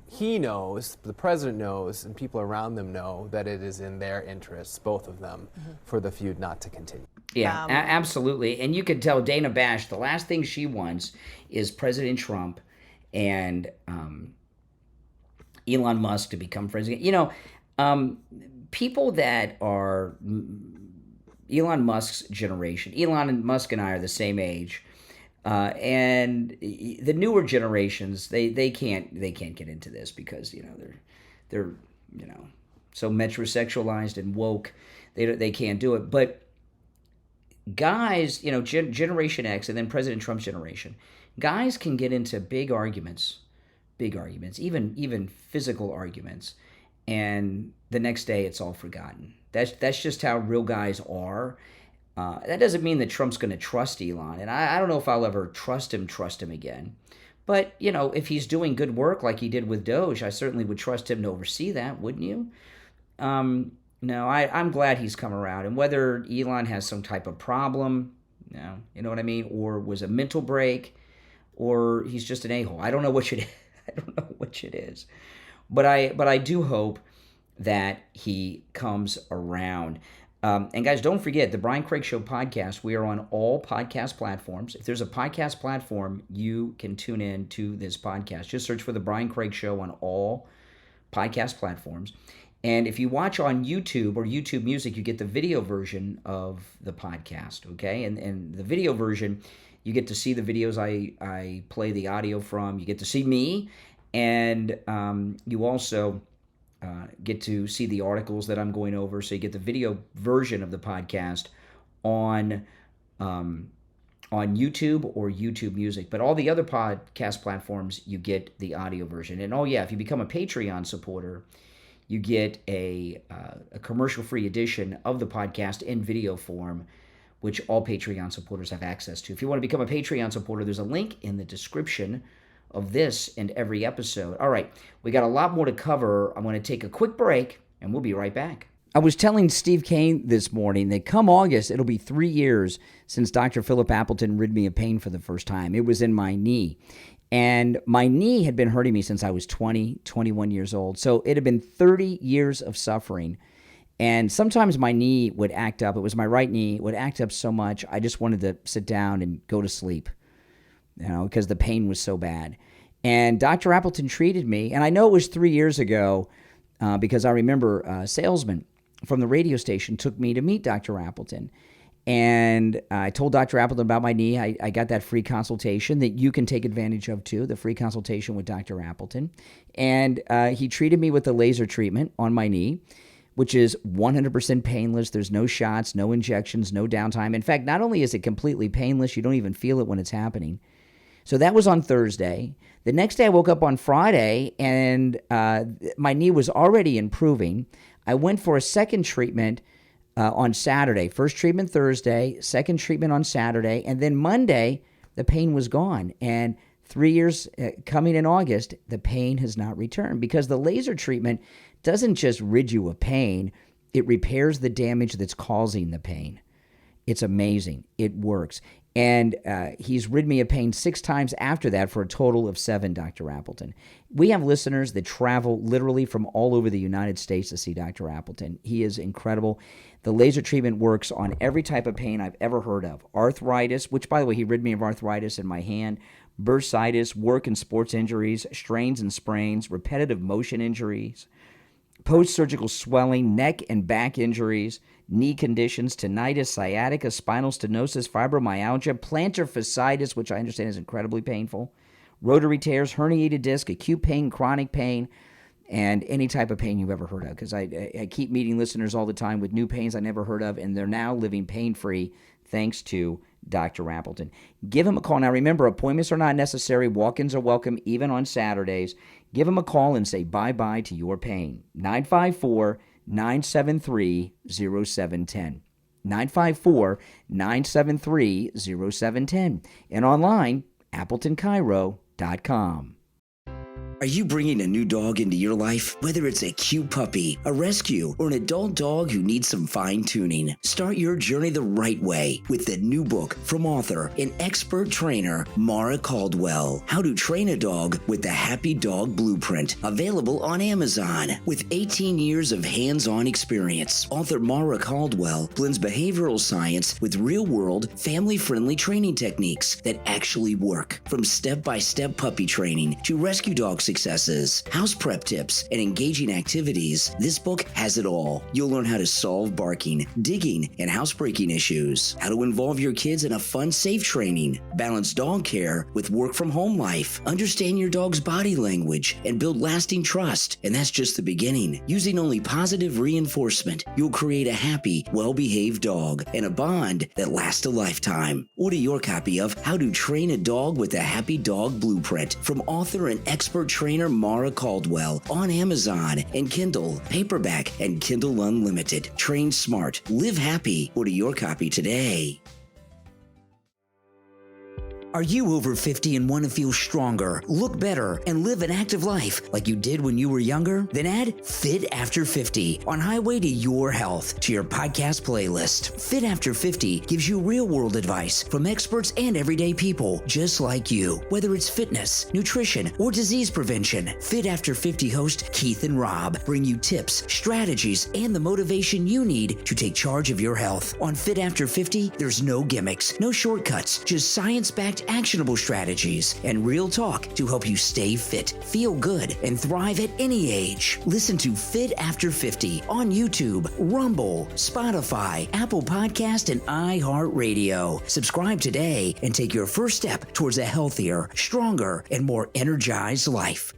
he knows, the president knows, and people around them know that it is in their interests, both of them, for the feud not to continue. Yeah, absolutely. And you could tell Dana Bash, the last thing she wants is President Trump and Elon Musk to become president. You know, people that are Elon Musk's generation, Elon Musk and I are the same age, and the newer generations, they can't get into this because, you know, they're you know, so metrosexualized and woke, they can't do it. But guys, you know, Generation X and then President Trump's generation, guys can get into big arguments, even physical arguments, and the next day it's all forgotten. That's just how real guys are. That doesn't mean that Trump's going to trust Elon, and I don't know if I'll ever trust him again. But, you know, if he's doing good work like he did with Doge, I certainly would trust him to oversee that, wouldn't you? No, I'm glad he's come around. And whether Elon has some type of problem, you know what I mean, or was a mental break, or he's just an a-hole. I don't know which it is. I don't know which it is. But I do hope that he comes around. And guys, don't forget, the Brian Craig Show podcast, we are on all podcast platforms. If there's a podcast platform, you can tune in to this podcast. Just search for the Brian Craig Show on all podcast platforms. And if you watch on YouTube or YouTube Music, you get the video version of the podcast, okay? And the video version, you get to see the videos I play the audio from. You get to see me, and you also get to see the articles that I'm going over. So you get the video version of the podcast on YouTube or YouTube Music. But all the other podcast platforms, you get the audio version. And, oh, yeah, if you become a Patreon supporter, you get a commercial-free edition of the podcast in video form, which all Patreon supporters have access to. If you want to become a Patreon supporter, there's a link in the description of this and every episode. All right, we got a lot more to cover. I'm going to take a quick break, and we'll be right back. I was telling Steve Kane this morning that come August, it'll be 3 years since Dr. Philip Appleton rid me of pain for the first time. It was in my knee. And my knee had been hurting me since I was 21 years old. So it had been 30 years of suffering. And sometimes my knee would act up. It was my right knee. It would act up so much, I just wanted to sit down and go to sleep, you know, because the pain was so bad. And Dr. Appleton treated me. And I know it was 3 years ago because I remember a salesman from the radio station took me to meet Dr. Appleton. And I told Dr. Appleton about my knee. I got that free consultation that you can take advantage of too, the free consultation with Dr. Appleton. And he treated me with the laser treatment on my knee, which is 100% painless. There's no shots, no injections, no downtime. In fact, not only is it completely painless, you don't even feel it when it's happening. So that was on Thursday. The next day I woke up on Friday and my knee was already improving. I went for a second treatment on Saturday. First treatment Thursday, second treatment on Saturday, and then Monday, the pain was gone. And 3 years coming in August, the pain has not returned because the laser treatment doesn't just rid you of pain, it repairs the damage that's causing the pain. It's amazing. It works. And he's rid me of pain 6 times after that for a total of 7, Dr. Appleton. We have listeners that travel literally from all over the United States to see Dr. Appleton. He is incredible. The laser treatment works on every type of pain I've ever heard of. Arthritis, which, by the way, he rid me of arthritis in my hand, bursitis, work and sports injuries, strains and sprains, repetitive motion injuries, post-surgical swelling, neck and back injuries, knee conditions, tinnitus, sciatica, spinal stenosis, fibromyalgia, plantar fasciitis, which I understand is incredibly painful, rotary tears, herniated disc, acute pain, chronic pain, and any type of pain you've ever heard of. Because I keep meeting listeners all the time with new pains I never heard of, and they're now living pain-free thanks to Dr. Appleton. Give him a call. Now, remember, appointments are not necessary. Walk-ins are welcome, even on Saturdays. Give him a call and say bye-bye to your pain. 954-973-0710. 954-973-0710. And online, AppletonCairo.com. Are you bringing a new dog into your life? Whether it's a cute puppy, a rescue, or an adult dog who needs some fine-tuning, start your journey the right way with the new book from author and expert trainer Mara Caldwell, How to Train a Dog with the Happy Dog Blueprint, available on Amazon. With 18 years of hands-on experience, author Mara Caldwell blends behavioral science with real-world, family-friendly training techniques that actually work. From step-by-step puppy training to rescue dog successes, house prep tips, and engaging activities, this book has it all. You'll learn how to solve barking, digging, and housebreaking issues, how to involve your kids in a fun, safe training, balance dog care with work-from-home life, understand your dog's body language, and build lasting trust. And that's just the beginning. Using only positive reinforcement, you'll create a happy, well-behaved dog and a bond that lasts a lifetime. Order your copy of How to Train a Dog with a Happy Dog Blueprint from author and expert trainer Mara Caldwell on Amazon and Kindle, paperback, and Kindle Unlimited. Train smart, live happy. Order your copy today. Are you over 50 and want to feel stronger, look better, and live an active life like you did when you were younger? Then add Fit After 50 on Highway to Your Health to your podcast playlist. Fit After 50 gives you real-world advice from experts and everyday people just like you. Whether it's fitness, nutrition, or disease prevention, Fit After 50 host Keith and Rob bring you tips, strategies, and the motivation you need to take charge of your health. On Fit After 50, there's no gimmicks, no shortcuts, just science-backed actionable strategies and real talk to help you stay fit, feel good, and thrive at any age. Listen to Fit After 50 on YouTube, Rumble, Spotify, Apple Podcast, and iHeartRadio. Subscribe today and take your first step towards a healthier, stronger, and more energized life.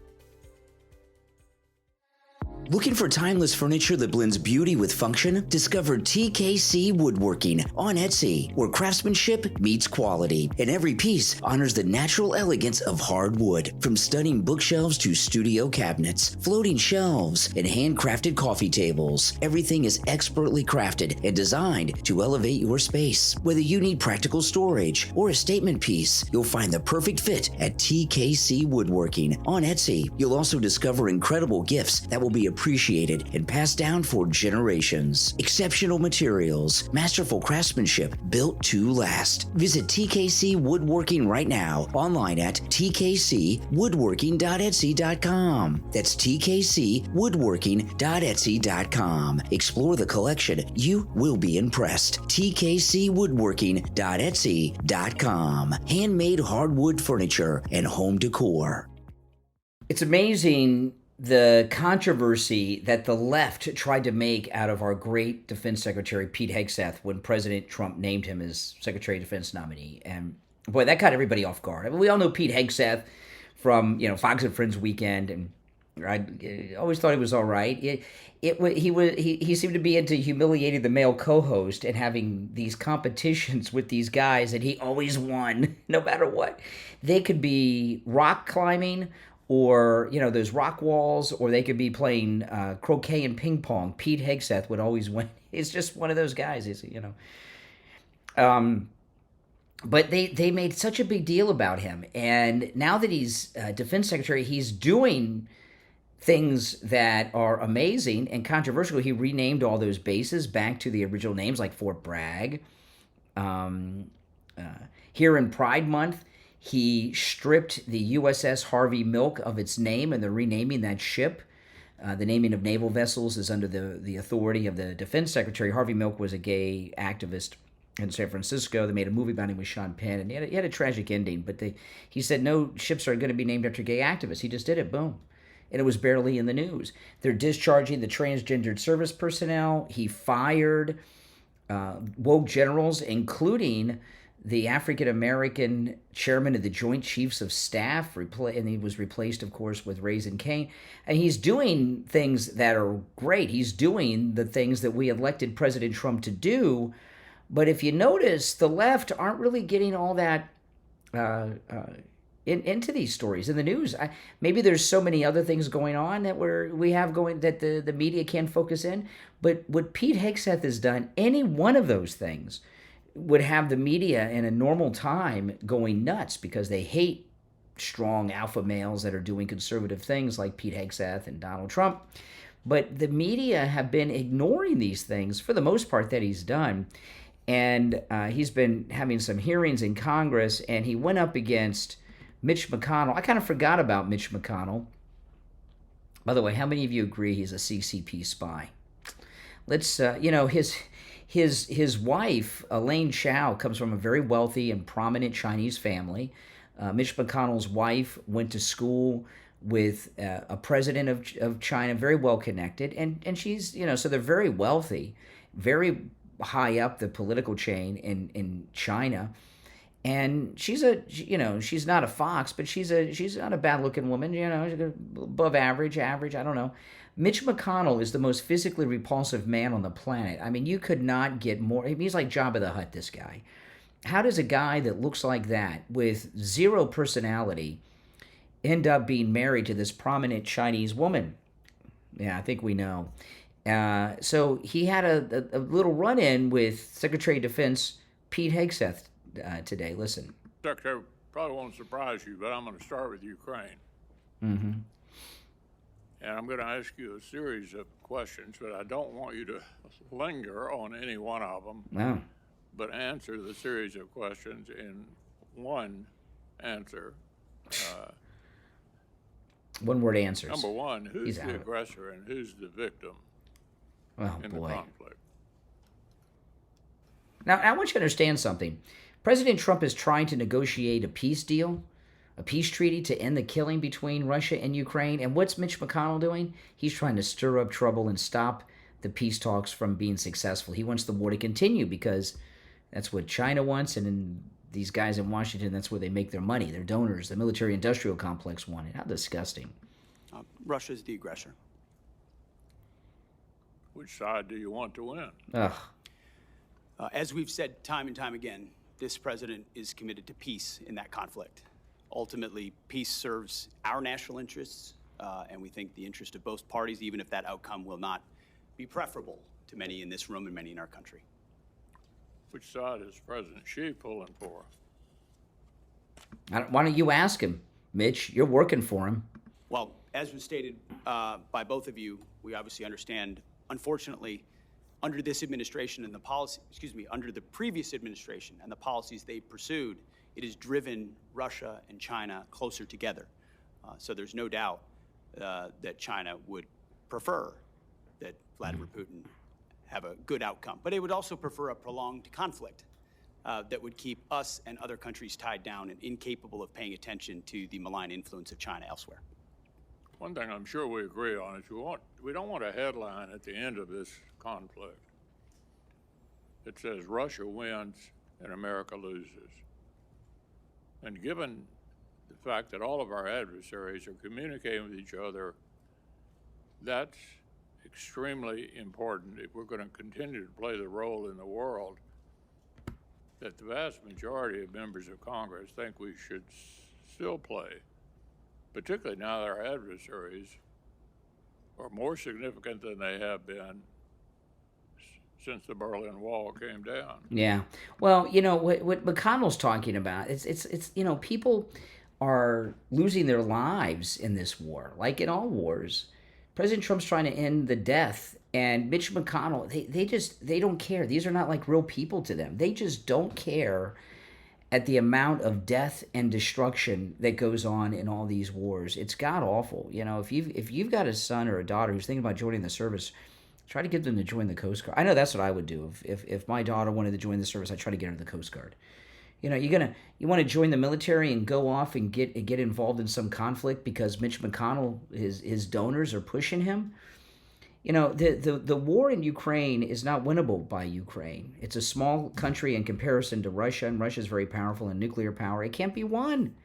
Looking for timeless furniture that blends beauty with function? Discover TKC Woodworking on Etsy, where craftsmanship meets quality, and every piece honors the natural elegance of hardwood. From stunning bookshelves to studio cabinets, floating shelves, and handcrafted coffee tables, everything is expertly crafted and designed to elevate your space. Whether you need practical storage or a statement piece, you'll find the perfect fit at TKC Woodworking on Etsy. You'll also discover incredible gifts that will be appreciated and passed down for generations. Exceptional materials, masterful craftsmanship built to last. Visit TKC Woodworking right now, online at tkcwoodworking.etsy.com. That's tkcwoodworking.etsy.com. Explore the collection. You will be impressed. tkcwoodworking.etsy.com. Handmade hardwood furniture and home decor. It's amazing the controversy that the left tried to make out of our great Defense Secretary Pete Hegseth when President Trump named him as Secretary of Defense nominee. And boy, that caught everybody off guard. I mean, we all know Pete Hegseth from, Fox and Friends Weekend, and I always thought he was all right. He seemed to be into humiliating the male co-host and having these competitions with these guys, and he always won no matter what. They could be rock climbing, or, those rock walls, or they could be playing croquet and ping pong. Pete Hegseth would always win. He's just one of those guys, But they made such a big deal about him. And now that he's defense secretary, he's doing things that are amazing and controversial. He renamed all those bases back to the original names, like Fort Bragg. Here in Pride Month, he stripped the USS Harvey Milk of its name, and they're renaming that ship. The naming of naval vessels is under the authority of the defense secretary. Harvey Milk was a gay activist in San Francisco. They made a movie about him with Sean Penn, and he had a tragic ending. But he said no ships are going to be named after gay activists. He just did it. Boom. And it was barely in the news. They're discharging the transgendered service personnel. He fired woke generals, including the African-American chairman of the Joint Chiefs of Staff, and he was replaced, of course, with Raising Cane. And he's doing things that are great. He's doing the things that we elected President Trump to do. But if you notice, the left aren't really getting all that into these stories in the news. Maybe there's so many other things going on that the media can't focus in. But what Pete Hegseth has done, any one of those things would have the media in a normal time going nuts because they hate strong alpha males that are doing conservative things like Pete Hegseth and Donald Trump. But the media have been ignoring these things for the most part that he's done. And he's been having some hearings in Congress, and he went up against Mitch McConnell. I kind of forgot about Mitch McConnell. By the way, how many of you agree he's a CCP spy? Let's, his wife, Elaine Chao, comes from a very wealthy and prominent Chinese family. Mitch McConnell's wife went to school with a president of China, very well connected, and she's, so they're very wealthy, very high up the political chain in China. And she's not a fox, but she's not a bad looking woman, she's above average, I don't know. Mitch McConnell is the most physically repulsive man on the planet. I mean, you could not get more. He's like Jabba the Hutt, this guy. How does a guy that looks like that with zero personality end up being married to this prominent Chinese woman? Yeah, I think we know. So he had a little run-in with Secretary of Defense Pete Hegseth today. Listen. Secretary, probably won't surprise you, but I'm going to start with Ukraine. Mm-hmm. And I'm going to ask you a series of questions, but I don't want you to linger on any one of them. No. But answer the series of questions in one answer. One-word answers. Number one, who's the aggressor and who's the victim in the conflict? Now, I want you to understand something. President Trump is trying to negotiate a peace deal, a peace treaty to end the killing between Russia and Ukraine. And what's Mitch McConnell doing? He's trying to stir up trouble and stop the peace talks from being successful. He wants the war to continue because that's what China wants, and then these guys in Washington, that's where they make their money. Their donors, the military-industrial complex want it. How disgusting. Russia's the aggressor. Which side do you want to win? Ugh. As we've said time and time again, this president is committed to peace in that conflict. Ultimately, peace serves our national interests, and we think the interest of both parties, even if that outcome will not be preferable to many in this room and many in our country. Which side is President Xi pulling for? Why don't you ask him, Mitch? You're working for him. Well, as was stated by both of you, we obviously understand, unfortunately, under this administration and under the previous administration and the policies they pursued, it has driven Russia and China closer together. So there's no doubt that China would prefer that Vladimir Putin have a good outcome. But it would also prefer a prolonged conflict that would keep us and other countries tied down and incapable of paying attention to the malign influence of China elsewhere. One thing I'm sure we agree on is we don't want a headline at the end of this conflict that says Russia wins and America loses. And given the fact that all of our adversaries are communicating with each other, that's extremely important if we're going to continue to play the role in the world that the vast majority of members of Congress think we should still play, particularly now that our adversaries are more significant than they have been since the Berlin Wall came down. Yeah. Well, what McConnell's talking about, it's people are losing their lives in this war, like in all wars. President Trump's trying to end the death, and Mitch McConnell, they don't care. These are not like real people to them. They just don't care at the amount of death and destruction that goes on in all these wars. It's god awful. If you've got a son or a daughter who's thinking about joining the service, try to get them to join the Coast Guard. I know that's what I would do. If my daughter wanted to join the service, I'd try to get her to the Coast Guard. You want to join the military and go off and get involved in some conflict because Mitch McConnell, his donors are pushing him. The war in Ukraine is not winnable by Ukraine. It's a small country in comparison to Russia, and Russia is very powerful in nuclear power. It can't be won.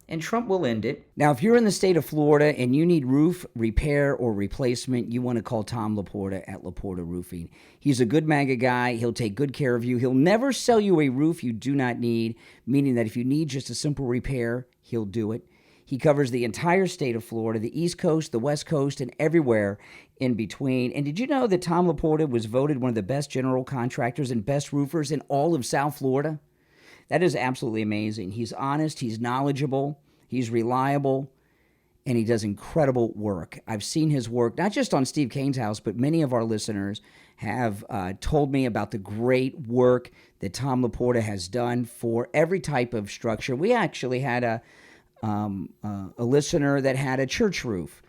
And Trump will end it. Now, if you're in the state of Florida and you need roof repair or replacement, you want to call Tom Laporta at Laporta Roofing. He's a good MAGA guy. He'll take good care of you. He'll never sell you a roof you do not need, meaning that if you need just a simple repair, he'll do it. He covers the entire state of Florida, the East Coast, the West Coast, and everywhere in between. And did you know that Tom Laporta was voted one of the best general contractors and best roofers in all of South Florida? That is absolutely amazing. He's honest, he's knowledgeable, he's reliable, and he does incredible work. I've seen his work, not just on Steve Kane's house, but many of our listeners have told me about the great work that Tom Laporta has done for every type of structure. We actually had a listener that had a church roof.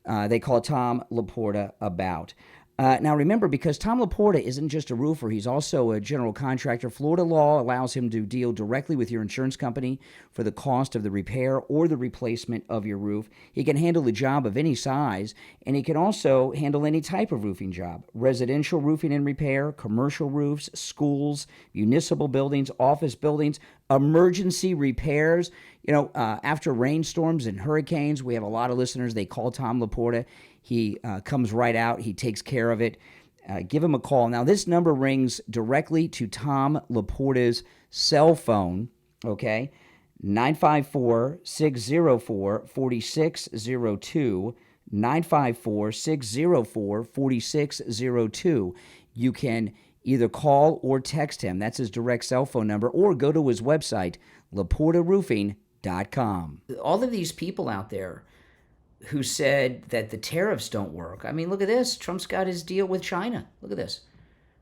They call Tom Laporta about. Now remember, because Tom Laporta isn't just a roofer, he's also a general contractor. Florida law allows him to deal directly with your insurance company for the cost of the repair or the replacement of your roof. He can handle a job of any size, and he can also handle any type of roofing job. Residential roofing and repair, commercial roofs, schools, municipal buildings, office buildings, emergency repairs. After rainstorms and hurricanes, we have a lot of listeners, they call Tom Laporta. He comes right out. He takes care of it. Give him a call. Now, this number rings directly to Tom Laporta's cell phone, okay? 954-604-4602. 954-604-4602. You can either call or text him. That's his direct cell phone number. Or go to his website, LaportaRoofing.com. All of these people out there who said that the tariffs don't work. I mean, look at this. Trump's got his deal with China. Look at this.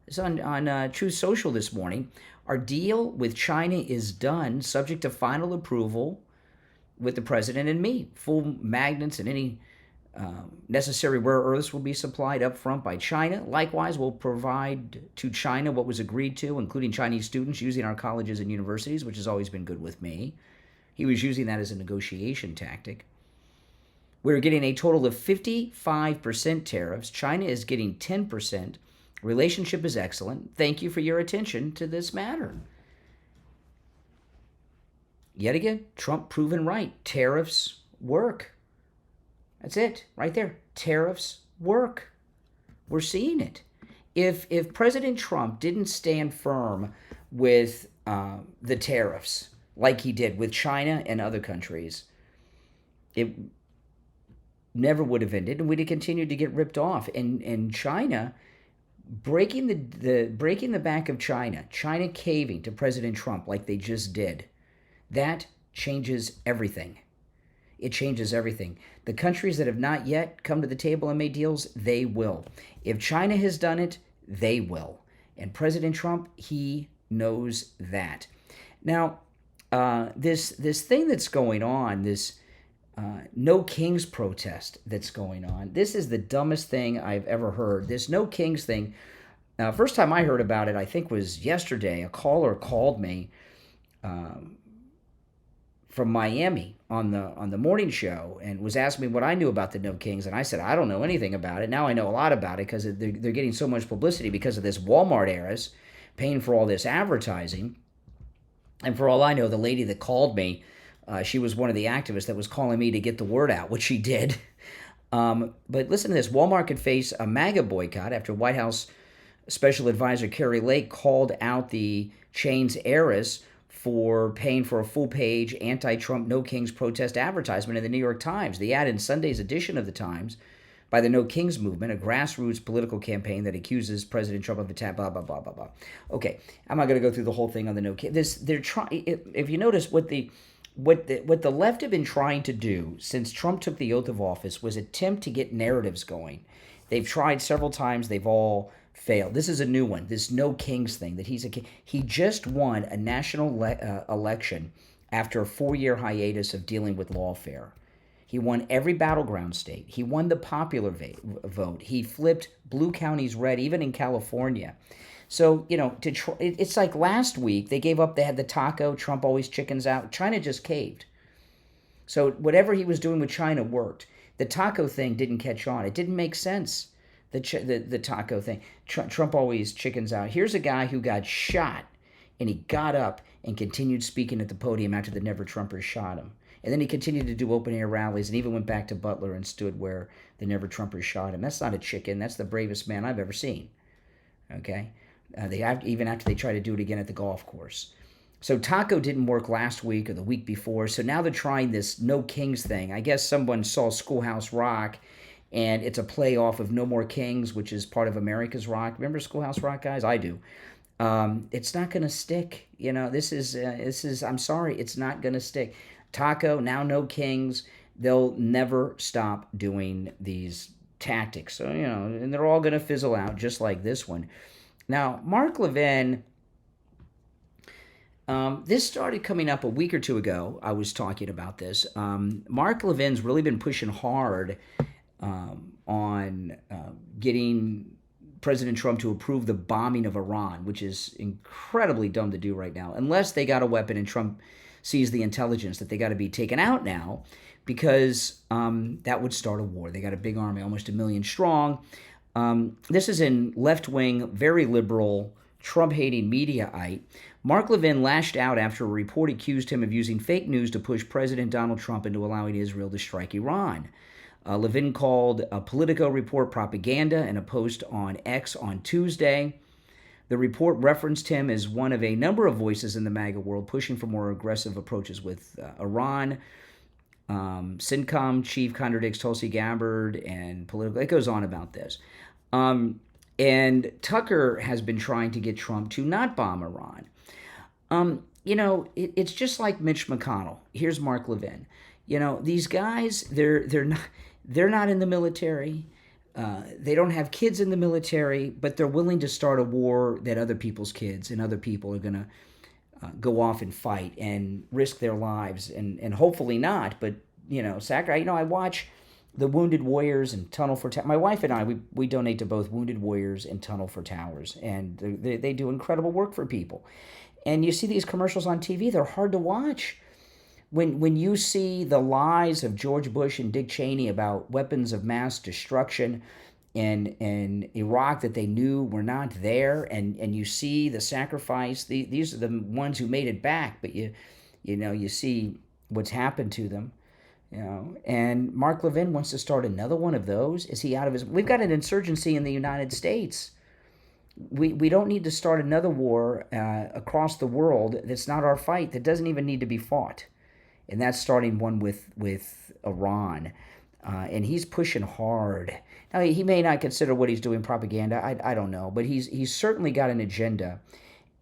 It's on Truth Social this morning. Our deal with China is done, subject to final approval with the president and me. Full magnets and any necessary rare earths will be supplied up front by China. Likewise, we'll provide to China what was agreed to, including Chinese students using our colleges and universities, which has always been good with me. He was using that as a negotiation tactic. We're getting a total of 55% tariffs. China is getting 10%. Relationship is excellent. Thank you for your attention to this matter. Yet again, Trump proven right. Tariffs work. That's it, right there. Tariffs work. We're seeing it. If President Trump didn't stand firm with the tariffs like he did with China and other countries, it never would have ended, and we'd have continued to get ripped off. And China, breaking the back of China caving to President Trump like they just did, that changes everything. It changes everything. The countries that have not yet come to the table and made deals, they will. If China has done it, they will. And President Trump, he knows that. Now, this thing that's going on, this No Kings protest that's going on, this is the dumbest thing I've ever heard. This No Kings thing, first time I heard about it, I think was yesterday. A caller called me from Miami on the morning show and was asking me what I knew about the No Kings, and I said, I don't know anything about it. Now I know a lot about it because they're getting so much publicity because of this Walmart heiress paying for all this advertising. And for all I know, the lady that called me, she was one of the activists that was calling me to get the word out, which she did. But listen to this. Walmart could face a MAGA boycott after White House Special Advisor Kari Lake called out the chain's heiress for paying for a full-page anti-Trump No Kings protest advertisement in the New York Times. The ad in Sunday's edition of the Times by the No Kings movement, a grassroots political campaign that accuses President Trump of attack, blah, blah, blah, blah, blah. Okay, I'm not going to go through the whole thing on the No Kings. They're trying. If you notice, what the left have been trying to do since Trump took the oath of office was attempt to get narratives going. They've tried several times. They've all failed. This is a new one, this No Kings thing, that he's a king. He just won a national election after a 4-year hiatus of dealing with lawfare. He won every battleground state. He won the popular vote. He flipped blue counties red, even in California. So, it's like last week, they gave up. They had the taco. Trump always chickens out. China just caved. So whatever he was doing with China worked. The taco thing didn't catch on. It didn't make sense, the taco thing. Trump always chickens out. Here's a guy who got shot, and he got up and continued speaking at the podium after the Never Trumpers shot him. And then he continued to do open-air rallies and even went back to Butler and stood where the Never Trumpers shot him. That's not a chicken. That's the bravest man I've ever seen. Okay? Even after they try to do it again at the golf course. So taco didn't work last week or the week before. So now they're trying this No Kings thing. I guess someone saw Schoolhouse Rock, and it's a play off of No More Kings, which is part of America's Rock. Remember Schoolhouse Rock, guys? I do. It's not going to stick. This is. I'm sorry, it's not going to stick. Taco, now No Kings, they'll never stop doing these tactics. So, and they're all going to fizzle out just like this one. Now, Mark Levin, this started coming up a week or two ago. I was talking about this. Mark Levin's really been pushing hard on getting President Trump to approve the bombing of Iran, which is incredibly dumb to do right now, unless they got a weapon and Trump sees the intelligence that they got to be taken out now, because that would start a war. They got a big army, almost 1 million strong. This is in left-wing, very liberal, Trump-hating mediaite. Mark Levin lashed out after a report accused him of using fake news to push President Donald Trump into allowing Israel to strike Iran. Levin called a Politico report propaganda in a post on X on Tuesday. The report referenced him as one of a number of voices in the MAGA world pushing for more aggressive approaches with Iran. CENTCOM chief contradicts Tulsi Gabbard and Politico. It goes on about this. And Tucker has been trying to get Trump to not bomb Iran. It's just like Mitch McConnell. Here's Mark Levin. These guys, they're not in the military. They don't have kids in the military, but they're willing to start a war that other people's kids and other people are going to go off and fight and risk their lives, and hopefully not, but, sacrifice. I watch the Wounded Warriors and Tunnel for Towers. My wife and I, we donate to both Wounded Warriors and Tunnel for Towers, and they do incredible work for people. And you see these commercials on TV, they're hard to watch. When you see the lies of George Bush and Dick Cheney about weapons of mass destruction in Iraq that they knew were not there, and you see the sacrifice, these are the ones who made it back, but you see what's happened to them. And Mark Levin wants to start another one of those. Is he out of his... We've got an insurgency in the United States. We don't need to start another war across the world that's not our fight, that doesn't even need to be fought. And that's starting one with Iran. And he's pushing hard. Now, he may not consider what he's doing propaganda. I don't know. But he's certainly got an agenda.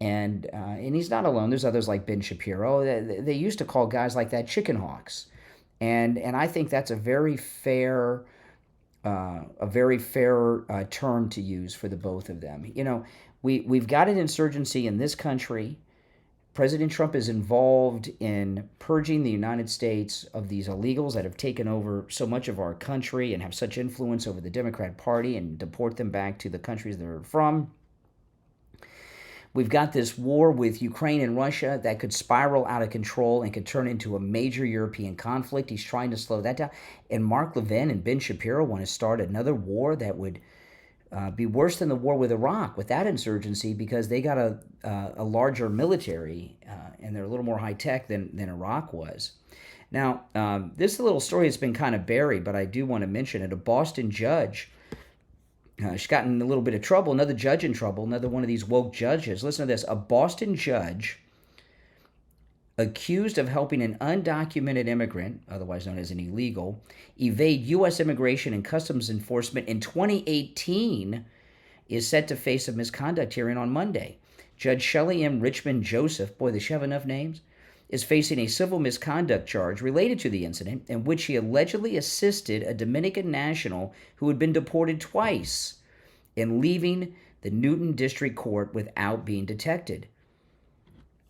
And he's not alone. There's others like Ben Shapiro. They used to call guys like that chicken hawks. And I think that's a very fair term to use for the both of them. We've got an insurgency in this country. President Trump is involved in purging the United States of these illegals that have taken over so much of our country and have such influence over the Democrat Party, and deport them back to the countries they're from. We've got this war with Ukraine and Russia that could spiral out of control and could turn into a major European conflict. He's trying to slow that down. And Mark Levin and Ben Shapiro want to start another war that would be worse than the war with Iraq, with that insurgency, because they got a larger military and they're a little more high-tech than Iraq was. Now, this little story has been kind of buried, but I do want to mention it. A Boston judge, she's gotten in a little bit of trouble, another judge in trouble, another one of these woke judges. Listen to this. A Boston judge accused of helping an undocumented immigrant, otherwise known as an illegal, evade U.S. Immigration and Customs Enforcement in 2018, is set to face a misconduct hearing on Monday. Judge Shelley M. Richmond Joseph, boy, does she have enough names, is facing a civil misconduct charge related to the incident in which he allegedly assisted a Dominican national who had been deported twice in leaving the Newton District Court without being detected.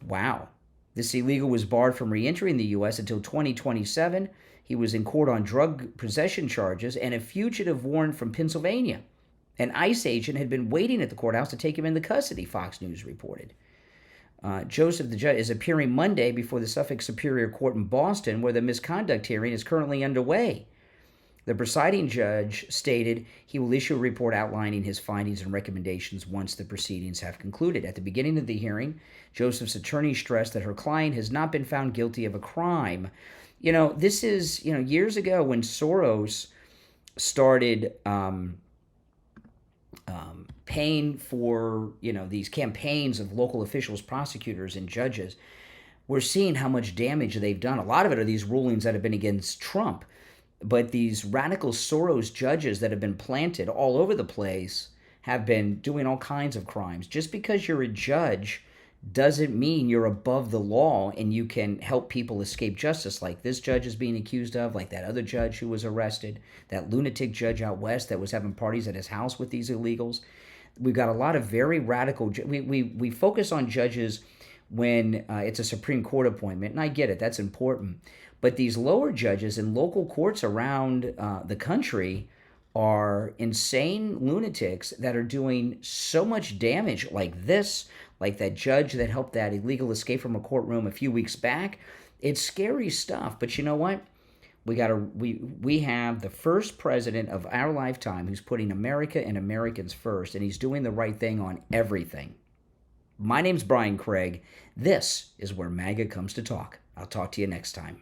Wow. This illegal was barred from re-entering the U.S. until 2027. He was in court on drug possession charges and a fugitive warrant from Pennsylvania. An ICE agent had been waiting at the courthouse to take him into custody, Fox News reported. Joseph, the judge, is appearing Monday before the Suffolk Superior Court in Boston, where the misconduct hearing is currently underway. The presiding judge stated he will issue a report outlining his findings and recommendations once the proceedings have concluded. At the beginning of the hearing, Joseph's attorney stressed that her client has not been found guilty of a crime. You know, this is, years ago when Soros started paying for, these campaigns of local officials, prosecutors, and judges. We're seeing how much damage they've done. A lot of it are these rulings that have been against Trump. But these radical Soros judges that have been planted all over the place have been doing all kinds of crimes. Just because you're a judge doesn't mean you're above the law and you can help people escape justice, like this judge is being accused of, like that other judge who was arrested, that lunatic judge out west that was having parties at his house with these illegals. We've got a lot of very radical... We focus on judges when it's a Supreme Court appointment, and I get it, that's important. But these lower judges in local courts around the country are insane lunatics that are doing so much damage, like this, like that judge that helped that illegal escape from a courtroom a few weeks back. It's scary stuff, but you know what? We have the first president of our lifetime who's putting America and Americans first, and he's doing the right thing on everything. My name's Brian Craig. This is where MAGA comes to talk. I'll talk to you next time.